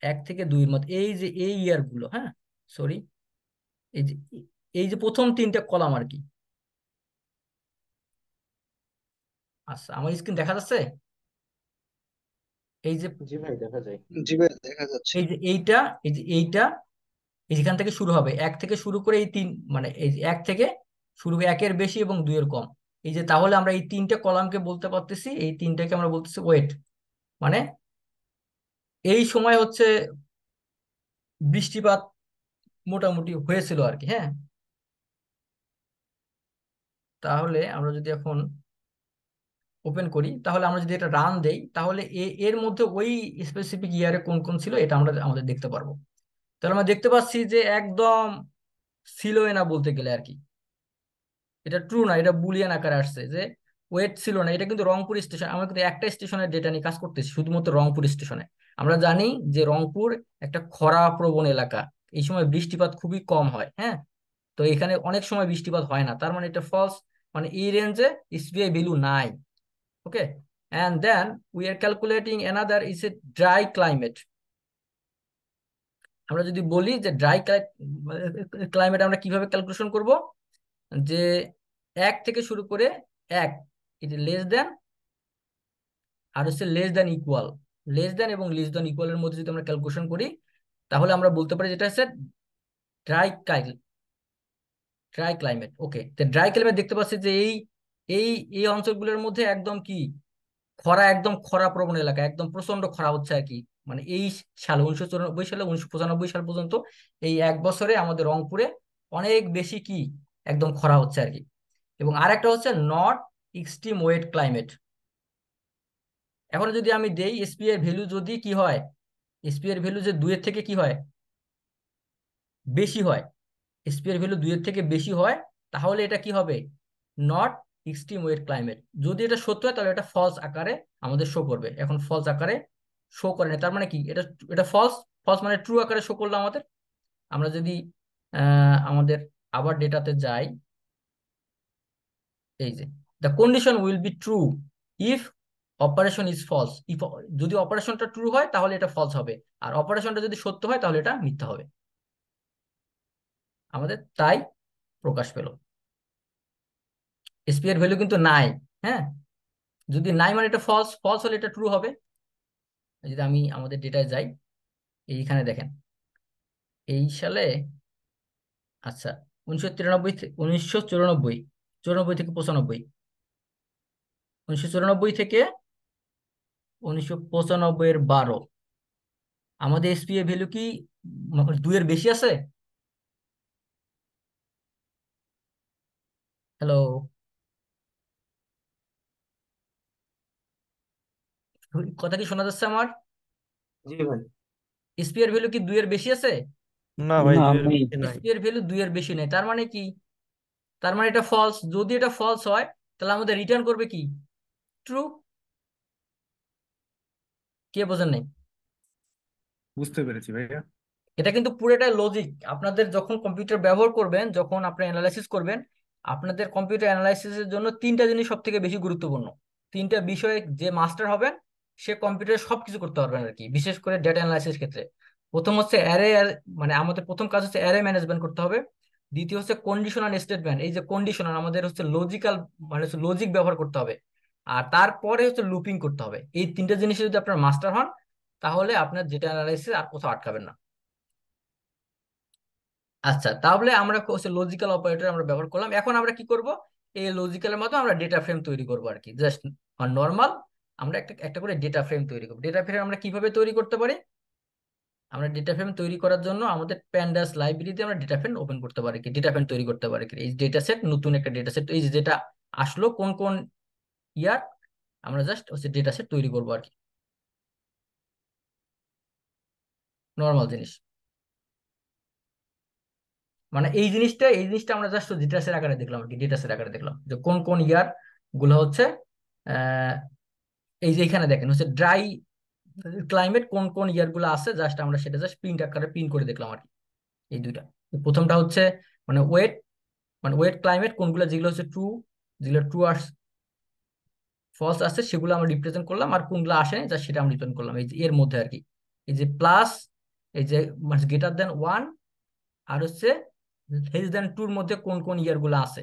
1 থেকে 2-এর মধ্যে এই যে এই ইয়ার গুলো, হ্যাঁ সরি, এই যে এই যে প্রথম 3টা কলাম আর কি। আচ্ছা, আমার স্ক্রিন দেখা যাচ্ছে? এই যে জি ভাই, দেখা যায়। জি ভাই, দেখা যাচ্ছে। এই যে এইটা, এই যে এইটা, এই যেখান থেকে শুরু হবে 1 থেকে শুরু করে এই 3, মানে এই যে 1 থেকে শুরু করে 1-এর বেশি এবং 2-এর কম। এই যে তাহলে আমরা এই 3টে কলামকে বলতে পারতেছি, এই 3টাকে আমরা বলতেছি ওয়েট। মানে এই সময় হচ্ছে বৃষ্টিপাত মোটামুটি হয়েছিল আর কি। হ্যাঁ, তাহলে আমরা যদি এখন ওপেন করি, তাহলে আমরা যদি এটা রান দেই, তাহলে এর মধ্যে ওই স্পেসিফিক ইয়ারে কোন কোন ছিল এটা আমরা আমাদের দেখতে পারবো। তাহলে আমরা দেখতে পাচ্ছি যে একদম ছিলই না বলতে গেলে আর কি। এটা ট্রু না, এটা বুলিয়ান আকারে আসছে যে ওয়েট ছিল না। এটা কিন্তু রংপুর স্টেশন, আমরা কিন্তু একটা স্টেশনের ডেটা নিয়ে কাজ করতেছি, শুধুমাত্র রংপুর স্টেশনে। আমরা জানি যে রংপুর একটা খরা প্রবণ এলাকা, এই সময় বৃষ্টিপাত খুবই কম হয়। হ্যাঁ, তো এখানে অনেক সময় বৃষ্টিপাত হয় না, তার মানে এটা ফলস, মানে এই রেঞ্জে এসপিআই ভ্যালু নাই। ওকে, and then we are calculating another is a dry climate. আমরা যদি বলি যে ড্রাই ক্লাইমেট আমরা কিভাবে ক্যালকুলেশন করব, যে 1 থেকে শুরু করে 1, এটা লেস দেন আর হচ্ছে less than equal. Less than এবং লেস দেন ইকুয়ালের মধ্যে যদি আমরা ক্যালকুলেশন করি তাহলে আমরা বলতে পারি যেটা হচ্ছে ড্রাই ড্রাই ক্লাইমেট। ওকে, তো ড্রাই ক্লাইমেট দেখতে পাচ্ছি যে এই এই এই অঞ্চলগুলোর মধ্যে একদম কি খরা, একদম খরা প্রবণ এলাকা, একদম প্রচন্ড খরা হচ্ছে আর কি। মানে এই সালে 1994 সালে 1995 সাল পর্যন্ত এই 1 বছরে আমাদের রংপুরে অনেক বেশি কি একদম খরা হচ্ছে আর কি। এবং আরেকটা হচ্ছে নট এক্সট্রিম ওয়েট ক্লাইমেট। এখন যদি আমি দেই এসপিআই ভ্যালু যদি কি হয়, এসপিআই ভ্যালু যে 2-এর থেকে কি হয় বেশি হয়, এসপিআই ভ্যালু 2-এর থেকে বেশি হয়, তাহলে এটা কি হবে? Not extreme wet climate. যদি এটা সত্য হয় তাহলে এটা ফলস আকারে আমাদের শো করবে। এখন ফলস আকারে শো করে না, তার মানে কি এটা এটা ফলস। ফলস মানে ট্রু আকারে শো করলো আমাদের। আমরা যদি আমাদের আবার ডেটাতে যাই, এই যে the condition will be true if operation is false. If, যদি অপারেশনটা ট্রু হয় তাহলে এটা ফলস হবে, আর অপারেশনটা যদি সত্য হয় তাহলে এটা মিথ্যা হবে। আমাদের তাই প্রকাশ পেল। এসপিআই ভ্যালু কিন্তু নাই। হ্যাঁ, যদি নাই মানে এটা ফলস, ফলস হলে এটা ট্রু হবে। যদি আমি আমাদের ডেটায় যাই, এইখানে দেখেন এই সালে, আচ্ছা 1993 1994 94 থেকে 95, 1994 থেকে 1995 এর 12। আমাদের এসপিএ ভ্যালু কি 2-এর বেশি আছে? হ্যালো, কথা কি শোনা যাচ্ছে আমার? জি ভাই। এসপিএর ভ্যালু কি 2-এর বেশি আছে? না ভাই, না দুইয়ের নেই। বেশি নাই। এসপিএর ভ্যালু 2-এর বেশি নেই, তার মানে কি? তার মানে এটা ফলস। যদি এটা ফলস হয় তাহলে আমাদের রিটার্ন করবে কি? ট্রু। কে বোঝেন নাই? বুঝতে পেরেছি ভাইয়া। এটা কিন্তু পুরোটাই লজিক। আপনাদের যখন কম্পিউটার ব্যবহার করবেন, যখন আপনি অ্যানালাইসিস করবেন, আপনাদের কম্পিউটার অ্যানালাইসিসের জন্য 3টা জিনিস সব থেকে বেশি গুরুত্বপূর্ণ। 3টা বিষয়ে যে মাস্টার হবেন সে কম্পিউটারে সবকিছু করতে পারবেন আর কি, বিশেষ করে ডেটা অ্যানালাইসিস ক্ষেত্রে। প্রথম হচ্ছে অ্যারে, মানে আমাদের প্রথম কাজ হচ্ছে অ্যারে ম্যানেজমেন্ট করতে হবে। দ্বিতীয় হচ্ছে কন্ডিশনাল স্টেটমেন্ট, এই যে কন্ডিশনাল আমাদের হচ্ছে লজিক্যাল, মানে হচ্ছে লজিক ব্যবহার করতে হবে। আর তারপরে হচ্ছে লুপিং করতে হবে। এই 3টা জিনিসে যদি আপনার মাস্টার হন তাহলে আপনার ডেটা অ্যানালাইসিস আর কোথাও আটকাবেন না। আচ্ছা, তাহলে আমরা লজিক্যাল অপারেটর আমরা ব্যবহার করলাম। এখন আমরা কি করব? এই লজিক্যালের মাধ্যমে আমরা ডেটা ফ্রেম তৈরি করব আর কি, জাস্ট নর্মাল। আমরা একটা একটা করে ডেটা ফ্রেম তৈরি করব। ডেটা ফ্রেম আমরা কিভাবে তৈরি করতে পারি? আমরা ডেটা ফ্রেম তৈরি করার জন্য আমাদের প্যান্ডাস লাইব্রেরিতে আমরা ডেটা ফ্রেম ওপেন করতে পারি, কি ডেটা ফ্রেম তৈরি করতে পারি কি। এই ডেটা সেট, নতুন একটা ডেটা সেট, এই যে যেটা আসলো কোন কোন ইয়ার, আমরা জাস্ট হচ্ছে ডেটা সেট তৈরি করবো আর কি, নর্মাল জিনিস। মানে এই জিনিসটা আমরা জাস্ট ডেটা সেট আকারে দেখলাম আর কি, ডেটা সেট আকারে দেখলাম যে কোন কোন ইয়ার গুলো হচ্ছে। আহ এই যে এখানে দেখেন হচ্ছে ড্রাই ক্লাইমেট কোন কোন ইয়ার গুলো আছে, জাস্ট আমরা সেটা জাস্ট প্রিন্ট আকারে প্রিন্ট করে দেখলাম আর কি। এই দুইটা। প্রথমটা হচ্ছে মানে ওয়েট, মানে ওয়েট ক্লাইমেট কোনগুলো, যেগুলো হচ্ছে ট্রু, যেগুলো ট্রু আর ফলস আছে সেগুলো আমরা রিপ্রেজেন্ট করলাম, আর কোনগুলো আসেনি যা সেটা আমরা রিপ্রেজেন্ট করলাম এই যে এর মধ্যে আর কি। এই যে প্লাস, এই যে গ্রেটার দেন 1, আর হচ্ছে লেস দেন 2 এর মধ্যে কোন কোন ইয়ার গুলো আছে,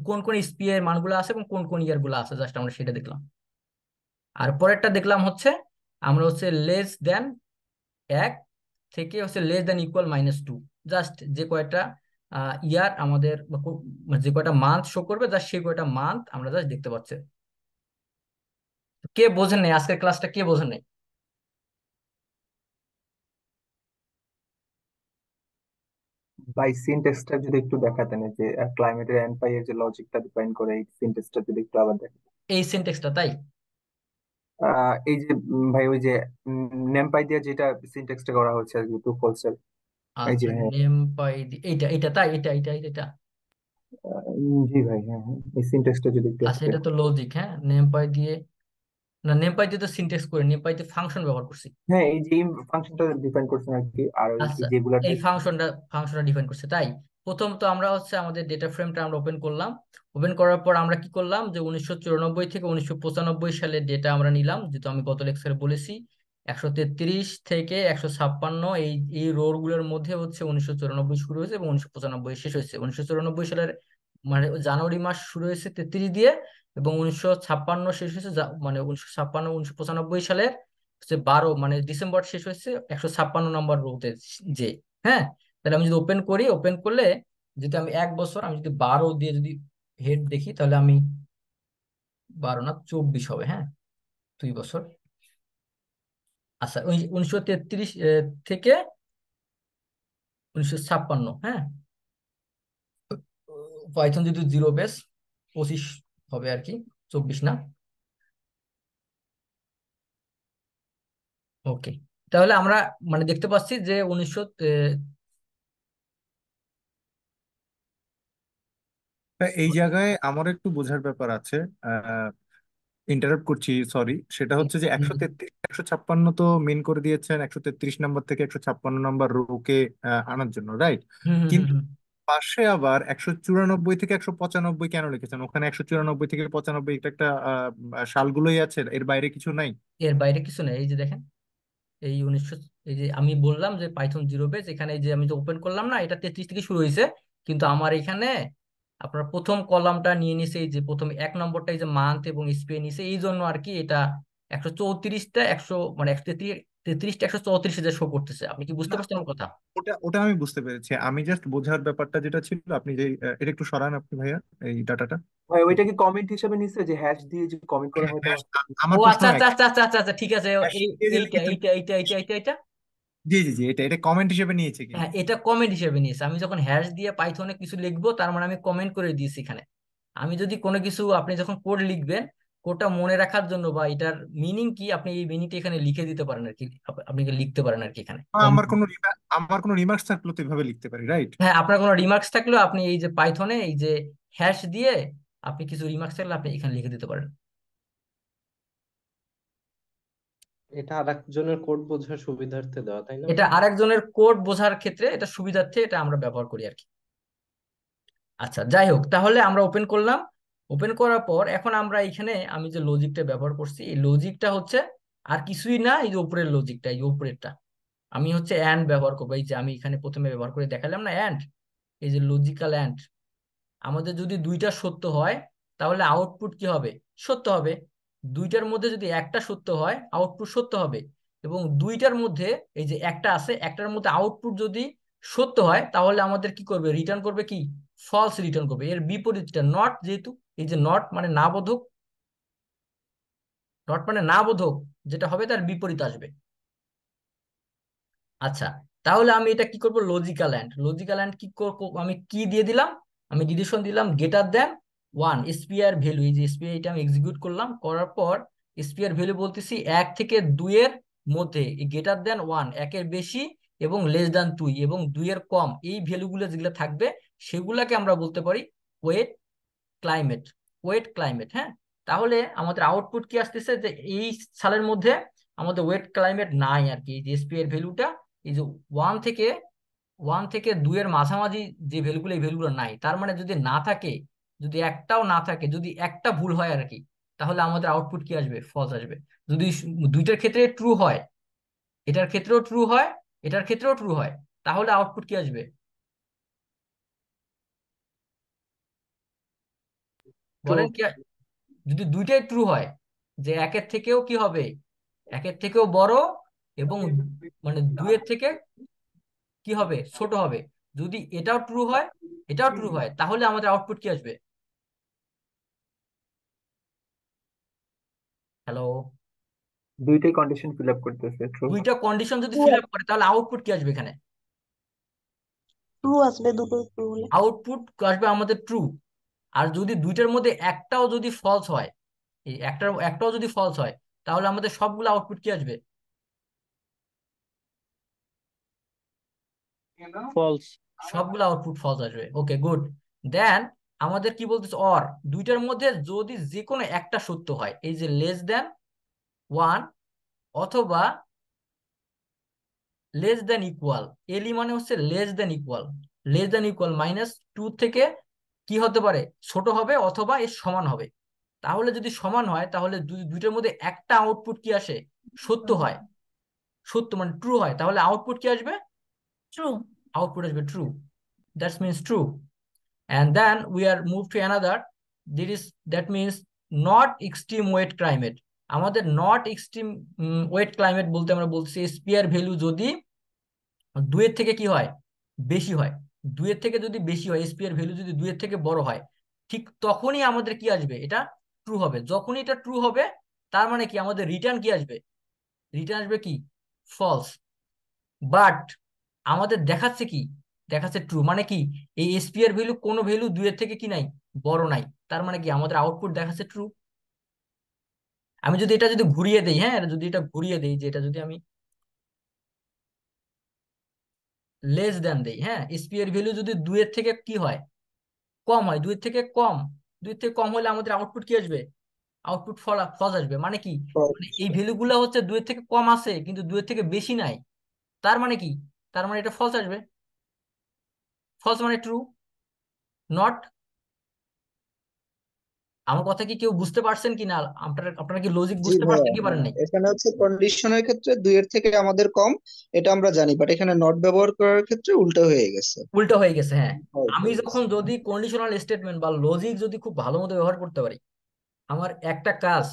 কোন কোন এসপি এর মানগুলো আছে এবং কোন কোন ইয়ার গুলো আছে, জাস্ট আমরা সেটা দেখলাম। আর পরেরটা দেখলাম হচ্ছে আমরা হচ্ছে লেস দেন 1 থেকে হচ্ছে লেস দেন ইকুয়াল -2, জাস্ট যে কয়টা ইয়ার আমাদের মানে যে কয়টা মান্থ শো করবে, জাস্ট সেই কয়টা মান্থ আমরা জাস্ট দেখতে পাচ্ছি। কে বোঝেন নাই আজকের ক্লাসটা? কে বোঝেন নাই? ভাই সিনট্যাক্সটা যদি একটু দেখাতেন, এই যে ক্লাইমেটের এন্ড পাই এর যে লজিকটা ডিফাইন করে, এই সিনট্যাক্সটা যদি একটু আবার দেখেন। এই সিনটেক্সটা তাই? এই যে ভাই ওই যে নেম পাই দিয়ে যেটা সিনট্যাক্সটা করা হচ্ছে আর কি, টু ফলসের। এই যে আচ্ছা, হ্যাঁ। নেম পাই এইটা এটা তাই, এটা। জি ভাই, হ্যাঁ হ্যাঁ, এই সিনট্যাক্সটা যদি একটু আচ্ছা, এটা এক্সপ্লেন তো করতেন। লজিক। হ্যাঁ, নেম পাই দিয়ে, না নেম পাই দিয়ে তো সিনটেক্স করে, নেম পাই দিয়ে ফাংশন ব্যবহার করছি। হ্যাঁ, এই যে ফাংশনটা ডিফাইন করছেন আর কি, আর ওই আচ্ছা, যেগুলাতে। এই ফাংশনটা ডিফাইন করছে তাই। প্রথম তো আমরা হচ্ছে আমাদের ডেটা ফ্রেমটা আমরা ওপেন করলাম। ওপেন করার পর আমরা কি করলাম, যে 1994 থেকে 1995 সালের ডেটা আমরা নিলাম, যেহেতু আমি গত লেকচারে বলেছি 133 থেকে 156 এই এই রো গুলোর মধ্যে হচ্ছে 1994 শুরু হয়েছে এবং 1995 শেষ হয়েছে। 1994 সালের মানে জানুয়ারি মাস শুরু হয়েছে 33 দিয়ে, এবং 1956 শেষ হয়েছে মানে 1995 সালের হচ্ছে 12, মানে ডিসেম্বর শেষ হয়েছে 156 নম্বর রোতে যে। হ্যাঁ, তাহলে আমি যদি ওপেন করি, ওপেন করলে যদি আমি 1 বছর, আমি যদি 12 দিয়ে যদি হেড দেখি, তাহলে আমি 12 না 24 হবে। হ্যাঁ, 2 বছর। আচ্ছা, ওই 1933 থেকে 1956। হ্যাঁ, পাইথন যদি 0 বেস 25 হবে আর কি, 24 না। ওকে, তাহলে আমরা মানে দেখতে পাচ্ছি যে 1900 এই জায়গায় আমার একটু বোঝার ব্যাপার আছে। ইন্টারাপ্ট করছি, সরি। সেটা হচ্ছে যে 133 156 তো মেন করে দিয়েছেন 133 নম্বর থেকে 156 নম্বর রোকে আনার জন্য, রাইট? হুম হুম হুম কিন্তু হুম। পাশে আবার 194 থেকে 195 কেন লিখেছেন? ওখানে 194 থেকে 95 এটা একটা সালগুলোই আছে, এর বাইরে কিছু নাই। এর বাইরে কিছু নেই। এই যে দেখেন, এই 1900, এই যে আমি বললাম যে পাইথন 0 বেস, এখানে এই যে আমি যে ওপেন করলাম না, এটা 33 থেকে শুরু হয়েছে, কিন্তু আমার এখানে আপনার প্রথম কলামটা নিয়ে নিছে, এই যে প্রথম 1 নম্বরটা এই যে মান্থ এবং স্পেন নিছে, এই জন্য আর কি এটা 134টা 100 মানে 133 33টা 134 যে শো করতেছে। আপনি কি বুঝতে না, পারছেন আমার কথা? ওটা ওটা আমি বুঝতে পেরেছি। আমি জাস্ট বোঝার ব্যাপারটা যেটা ছিল, আপনি যে এটা একটু সরান আপনি ভাইয়া, এই ডাটাটা। ভাই ওইটা কি কমেন্ট হিসেবে নিচ্ছে, যে হ্যাশ দিয়ে যে কমেন্ট করে হয়তো বা? ও আমার প্রশ্ন আচ্ছা আচ্ছা একই। আচ্ছা আচ্ছা আচ্ছা আচ্ছা, ঠিক আছে। hash এই দিয়ে যে এইটা লিখিত, এইটা এইটা এইটা এইটা এইটা জি জি জি, এটা এটা কমেন্ট হিসেবে নিয়েছে কিনা। হ্যাঁ, এটা কমেন্ট হিসেবে নিয়েছে। আমি যখন হ্যাশ দিয়ে পাইথনে কিছু লিখবো, তার মানে আমি কমেন্ট করে দিয়েছি এখানে। আমি যদি কোনো কিছু, আপনি যখন কোড লিখবেন, কোডটা মনে রাখার জন্য বা এটার মিনিং কি, আপনি এই মিনিংটা এখানে লিখে দিতে পারেন আর কি। আপনি লিখতে পারেন আর কি এখানে বা কমেন্ট। আমার কোনো রিমার্কস থাকলে তো এভাবে লিখতে পারি, রাইট? হ্যাঁ, আপনার কোনো রিমার্কস থাকলেও আপনি এই যে পাইথনে এই যে হ্যাশ দিয়ে আপনি কিছু রিমার্কস থাকলে আপনি এখানে লিখে দিতে পারেন। এটা আরেকজনের কোড বোঝার সুবিধার্থে দেওয়া, তাই না? এটা আরেকজনের কোড বোঝার ক্ষেত্রে এটা সুবিধার্থে এটা আমরা ব্যবহার করি আর কি। আচ্ছা, যাই হোক, তাহলে আমরা ওপেন করলাম। ওপেন করার পর এখন আমরা এখানে আমি যে লজিকটা ব্যবহার করছি, এই লজিকটা হচ্ছে আর কিছুই না, এই যে উপরের লজিকটা, এই উপরেরটা। আমি হচ্ছে অ্যান্ড ব্যবহার করবো। এই যে আমি এখানে প্রথমে ব্যবহার করে দেখালাম না, অ্যান্ড। এই যে লজিক্যাল অ্যান্ড। আমাদের যদি দুইটা সত্য হয়, তাহলে আউটপুট কি হবে? সত্য হবে। দুইটার মধ্যে যদি একটা সত্য হয়, আউটপুট সত্য হবে। এবং দুইটার মধ্যে এই যে একটা আছে, একটার মধ্যে আউটপুট যদি সত্য হয়, তাহলে আমাদের কি করবে? রিটার্ন করবে কি? ফলস রিটার্ন করবে। এর বিপরীতটা নট, যেহেতু এই যে নট মানে না বোধক, নট মানে না বোধক, যেটা হবে তার বিপরীত আসবে। আচ্ছা, তাহলে আমি এটা কি করব? Logical and. লজিক্যাল এন্ড কি আমি কি দিয়ে দিলাম? আমি ডিরেকশন দিলাম গ্রেটার দেন 1 এসপিআর ভ্যালু। এই যে এসপিআর, এটা আমি এক্সিকিউট করলাম, করার পর এসপিআর ভ্যালু বলতেছি 1 থেকে 2 এর মধ্যে, গ্রেটার দেন 1 একের বেশি এবং লেস দেন 2 এবং 2 এর কম, এই ভ্যালুগুলো যেগুলো থাকবে সেগুলাকে আমরা বলতে পারি ওয়েট ক্লাইমেট। ওয়েট ক্লাইমেট, হ্যাঁ। তাহলে আমাদের আউটপুট কি আসতেছে? যে এই সালের মধ্যে আমাদের ওয়েট ক্লাইমেট নাই আর কি। এই যে এসপি এর ভ্যালুটা এই যে ওয়ান থেকে 2 এর মাঝামাঝি যে ভ্যালুগুলো, এই ভ্যালুগুলো নাই। তার মানে যদি না থাকে, যদি একটাও না থাকে, যদি একটা ভুল হয় আর কি, তাহলে আমাদের আউটপুট কি আসবে? ফলস আসবে। যদি দুইটার ক্ষেত্রে ট্রু হয়, এটার ক্ষেত্রেও ট্রু হয়, এটার ক্ষেত্রেও ট্রু হয়, তাহলে আউটপুট কি আসবে? ট্রু। বলেন কি? যদি দুইটাই ট্রু হয়, যে একের থেকেও কি হবে? একের থেকেও বড় এবং মানে 2 এর থেকে কি হবে? ছোট হবে। যদি এটাও ট্রু হয়, এটাও ট্রু হয়, তাহলে আমাদের আউটপুট কি আসবে? হ্যালো? দুইটাই কন্ডিশন ফিল আপ করতেছে, ট্রু। দুইটা কন্ডিশন যদি ট্রু ফিল আপ করে, তাহলে আউটপুট কি আসবে এখানে? ট্রু আসবে, দুটোই ট্রু হলে। আউটপুট আসবে আমাদের ট্রু। আর যদি দুইটার মধ্যে একটাও যদি ফলস হয়, এই একটাও যদি ফলস হয়, তাহলে আমাদের সবগুলো আউটপুট কি আসবে? ফলস। সবগুলো আউটপুট ফলস আসবে। ওকে, গুড। দেন আমাদের কি বলতেছে? অর। দুইটার মধ্যে যদি যে কোনো একটা সত্য হয়, এই যে লেস দেন 1 অথবা লেস দেন ইকুয়াল। এলি মানে হচ্ছে less than equal. Less than equal -2 থেকে কি হতে পারে? ছোট হবে অথবা এর সমান হবে। তাহলে যদি সমান হয়, তাহলে দুইটার মধ্যে একটা আউটপুট কি আসে? সত্য হয়। সত্য মানে ট্রু হয়, তাহলে আউটপুট কি আসবে? ট্রু। আউটপুট আসবে true. That's means true. And then we are moved to another. That means not extreme wet climate. আমাদের নট এক্সট্রিম ওয়েট ক্লাইমেট বলতে আমরা বলছি স্পিয়ার ভ্যালু যদি 2 এর থেকে কি হয়? বেশি হয়। 2 এর থেকে যদি বেশি হয়, স্পিয়ার ভ্যালু যদি 2 এর থেকে বড় হয়, ঠিক তখনই আমাদের কি আসবে? এটা ট্রু হবে। যখনই এটা ট্রু হবে, তার মানে কি? আমাদের রিটার্ন কি আসবে? রিটার্ন আসবে কি? ফলস। বাট আমাদের দেখাচ্ছে কি? দেখাচ্ছে ট্রু। মানে কি? এই এসপিআর ভ্যালু কোনো ভ্যালু 2 এর থেকে কি নাই? বড় নাই। তার মানে কি? আমাদের আউটপুট দেখাচ্ছে ট্রু। আমি যদি এটা যদি ঘুরিয়ে দেই, হ্যাঁ, যদি এটা ঘুরিয়ে দেই, যে এটা যদি আমি লেস দেন দেই, হ্যাঁ, এসপিআর ভ্যালু যদি 2 এর থেকে কি হয়? কম হয়। 2 এর থেকে কম। 2 এর থেকে কম হলে আমাদের আউটপুট কি আসবে? আউটপুট ফলস আসবে। মানে কি? মানে এই ভ্যালুগুলো হচ্ছে 2 এর থেকে কম আছে, কিন্তু 2 এর থেকে বেশি নাই। তার মানে কি? তার মানে এটা ফলস আসবে। ফলস মানে ট্রু, নট। আমার কথা কি কেউ বুঝতে পারছেন কি না? আপনারা কি লজিক জি বুঝতে ভাইয়া, পারছেন কি পারেন হ্যাঁ, নাই? এখানে হচ্ছে কন্ডিশনের ক্ষেত্রে 2 এর থেকে আমাদের কম, এটা আমরা জানি, বাট এখানে নট ব্যবহার করার ক্ষেত্রে উল্টো হয়ে গেছে। উল্টো হয়ে গেছে, হ্যাঁ। False আমি হয়ে যখন গেছে। যদি কন্ডিশনাল স্টেটমেন্ট বা লজিক যদি খুব ভালো মতো ব্যবহার করতে পারি, আমার একটা কাজ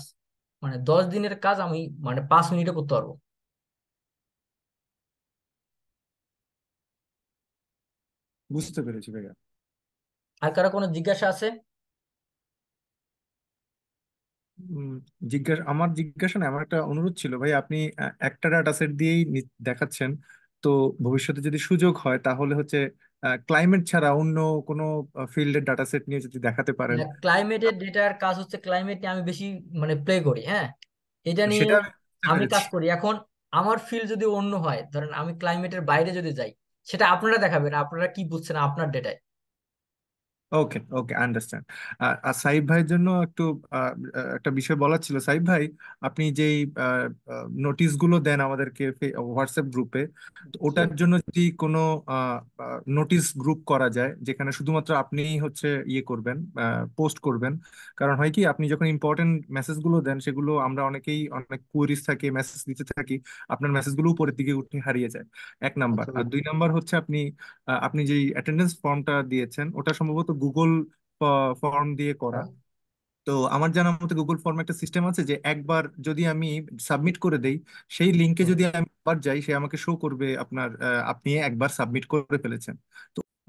মানে 10 দিনের কাজ আমি মানে 5 মিনিটে করতে পারবো। বুঝতে পেরেছি ভাইয়া। আর কারো কোনো জিজ্ঞাসা আছে? উম, আমার জিজ্ঞাসা না, আমার একটা অনুরোধ ছিল ভাই। আপনি একটা ডাটা সেট দিয়েই দেখাচ্ছেন, তো ভবিষ্যতে যদি সুযোগ হয় তাহলে হচ্ছে ক্লাইমেট ছাড়া অন্য কোনো ফিল্ডের ডাটা সেট নিয়ে যদি দেখাতে পারেন। ক্লাইমেটের ডেটার কাজ হচ্ছে, ক্লাইমেট নিয়ে আমি বেশি মানে প্লে করি, হ্যাঁ, এটা নিয়ে সেটা আমি বুঝতে আমি পেরেছি। কাজ করি। এখন আমার ফিল্ড যদি অন্য হয়, ধরেন আমি ক্লাইমেটের বাইরে যদি যাই, সেটা আপনারা দেখাবেন, আপনারা কি বুঝছেন আপনার ডেটায়। ওকে ওকে, আন্ডারস্ট্যান্ড। আর সাইব ভাইয়ের জন্য একটু একটা বিষয় বলার ছিল। সাইব ভাই, আপনি যেই নোটিশ গুলো দেন আমাদেরকে হোয়াটসঅ্যাপ গ্রুপে, তো জি। ওটার জন্য যদি কোনো নোটিশ গ্রুপ করা যায় যেখানে শুধুমাত্র আপনিই হচ্ছে ইয়ে করবেন, পোস্ট করবেন। কারণ হয় কি, আপনি যখন ইম্পর্টেন্ট মেসেজ গুলো দেন সেগুলো আমরা অনেকেই অনেক কুয়েরিজ থাকে, মেসেজ দিতে থাকি, আপনার মেসেজগুলো উপরের দিকে উঠে হারিয়ে যায়। এক নাম্বার। আচ্ছা আর ভাই। দুই নাম্বার হচ্ছে আপনি যে অ্যাটেন্ডেন্স ফর্মটা দিয়েছেন ওটা সম্ভবত গুগল ফর্ম দিয়ে করা। হ্যাঁ। তো আমার জানা মতে গুগল ফর্মে একটা সিস্টেম আছে যে একবার যদি আমি সাবমিট করে দেই, সেই লিঙ্কে হুম। যদি আমি আবার যাই, সে আমাকে শো করবে আপনি একবার সাবমিট করে ফেলেছেন।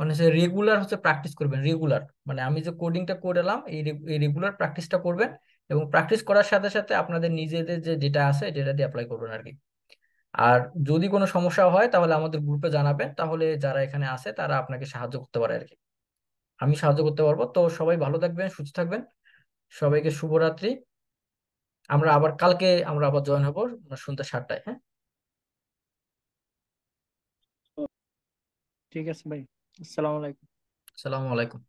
মানে সে রেগুলার হচ্ছে প্র্যাকটিস করবেন, রেগুলার, মানে আমি যে কোডিংটা করে এলাম এই রেগুলার প্র্যাকটিসটা করবেন, এবং প্র্যাকটিস করার সাথে সাথে আপনাদের নিজেদের যে ডেটা আছে ডেটা দিয়ে অ্যাপ্লাই করবেন আর কি। আর যদি কোনো সমস্যা হয় তাহলে আমাদের গ্রুপে জানাবেন, তাহলে যারা এখানে আছে তারা আপনাকে সাহায্য করতে পারে আর কি। আমি সাহায্য করতে পারবো। তো সবাই ভালো থাকবেন, সুস্থ থাকবেন, সবাইকে শুভরাত্রি। আমরা আবার জয়েন হবো সন্ধ্যা 7টায়, হ্যাঁ। ঠিক আছে ভাই, আসসালামু আলাইকুম। আসসালামু আলাইকুম।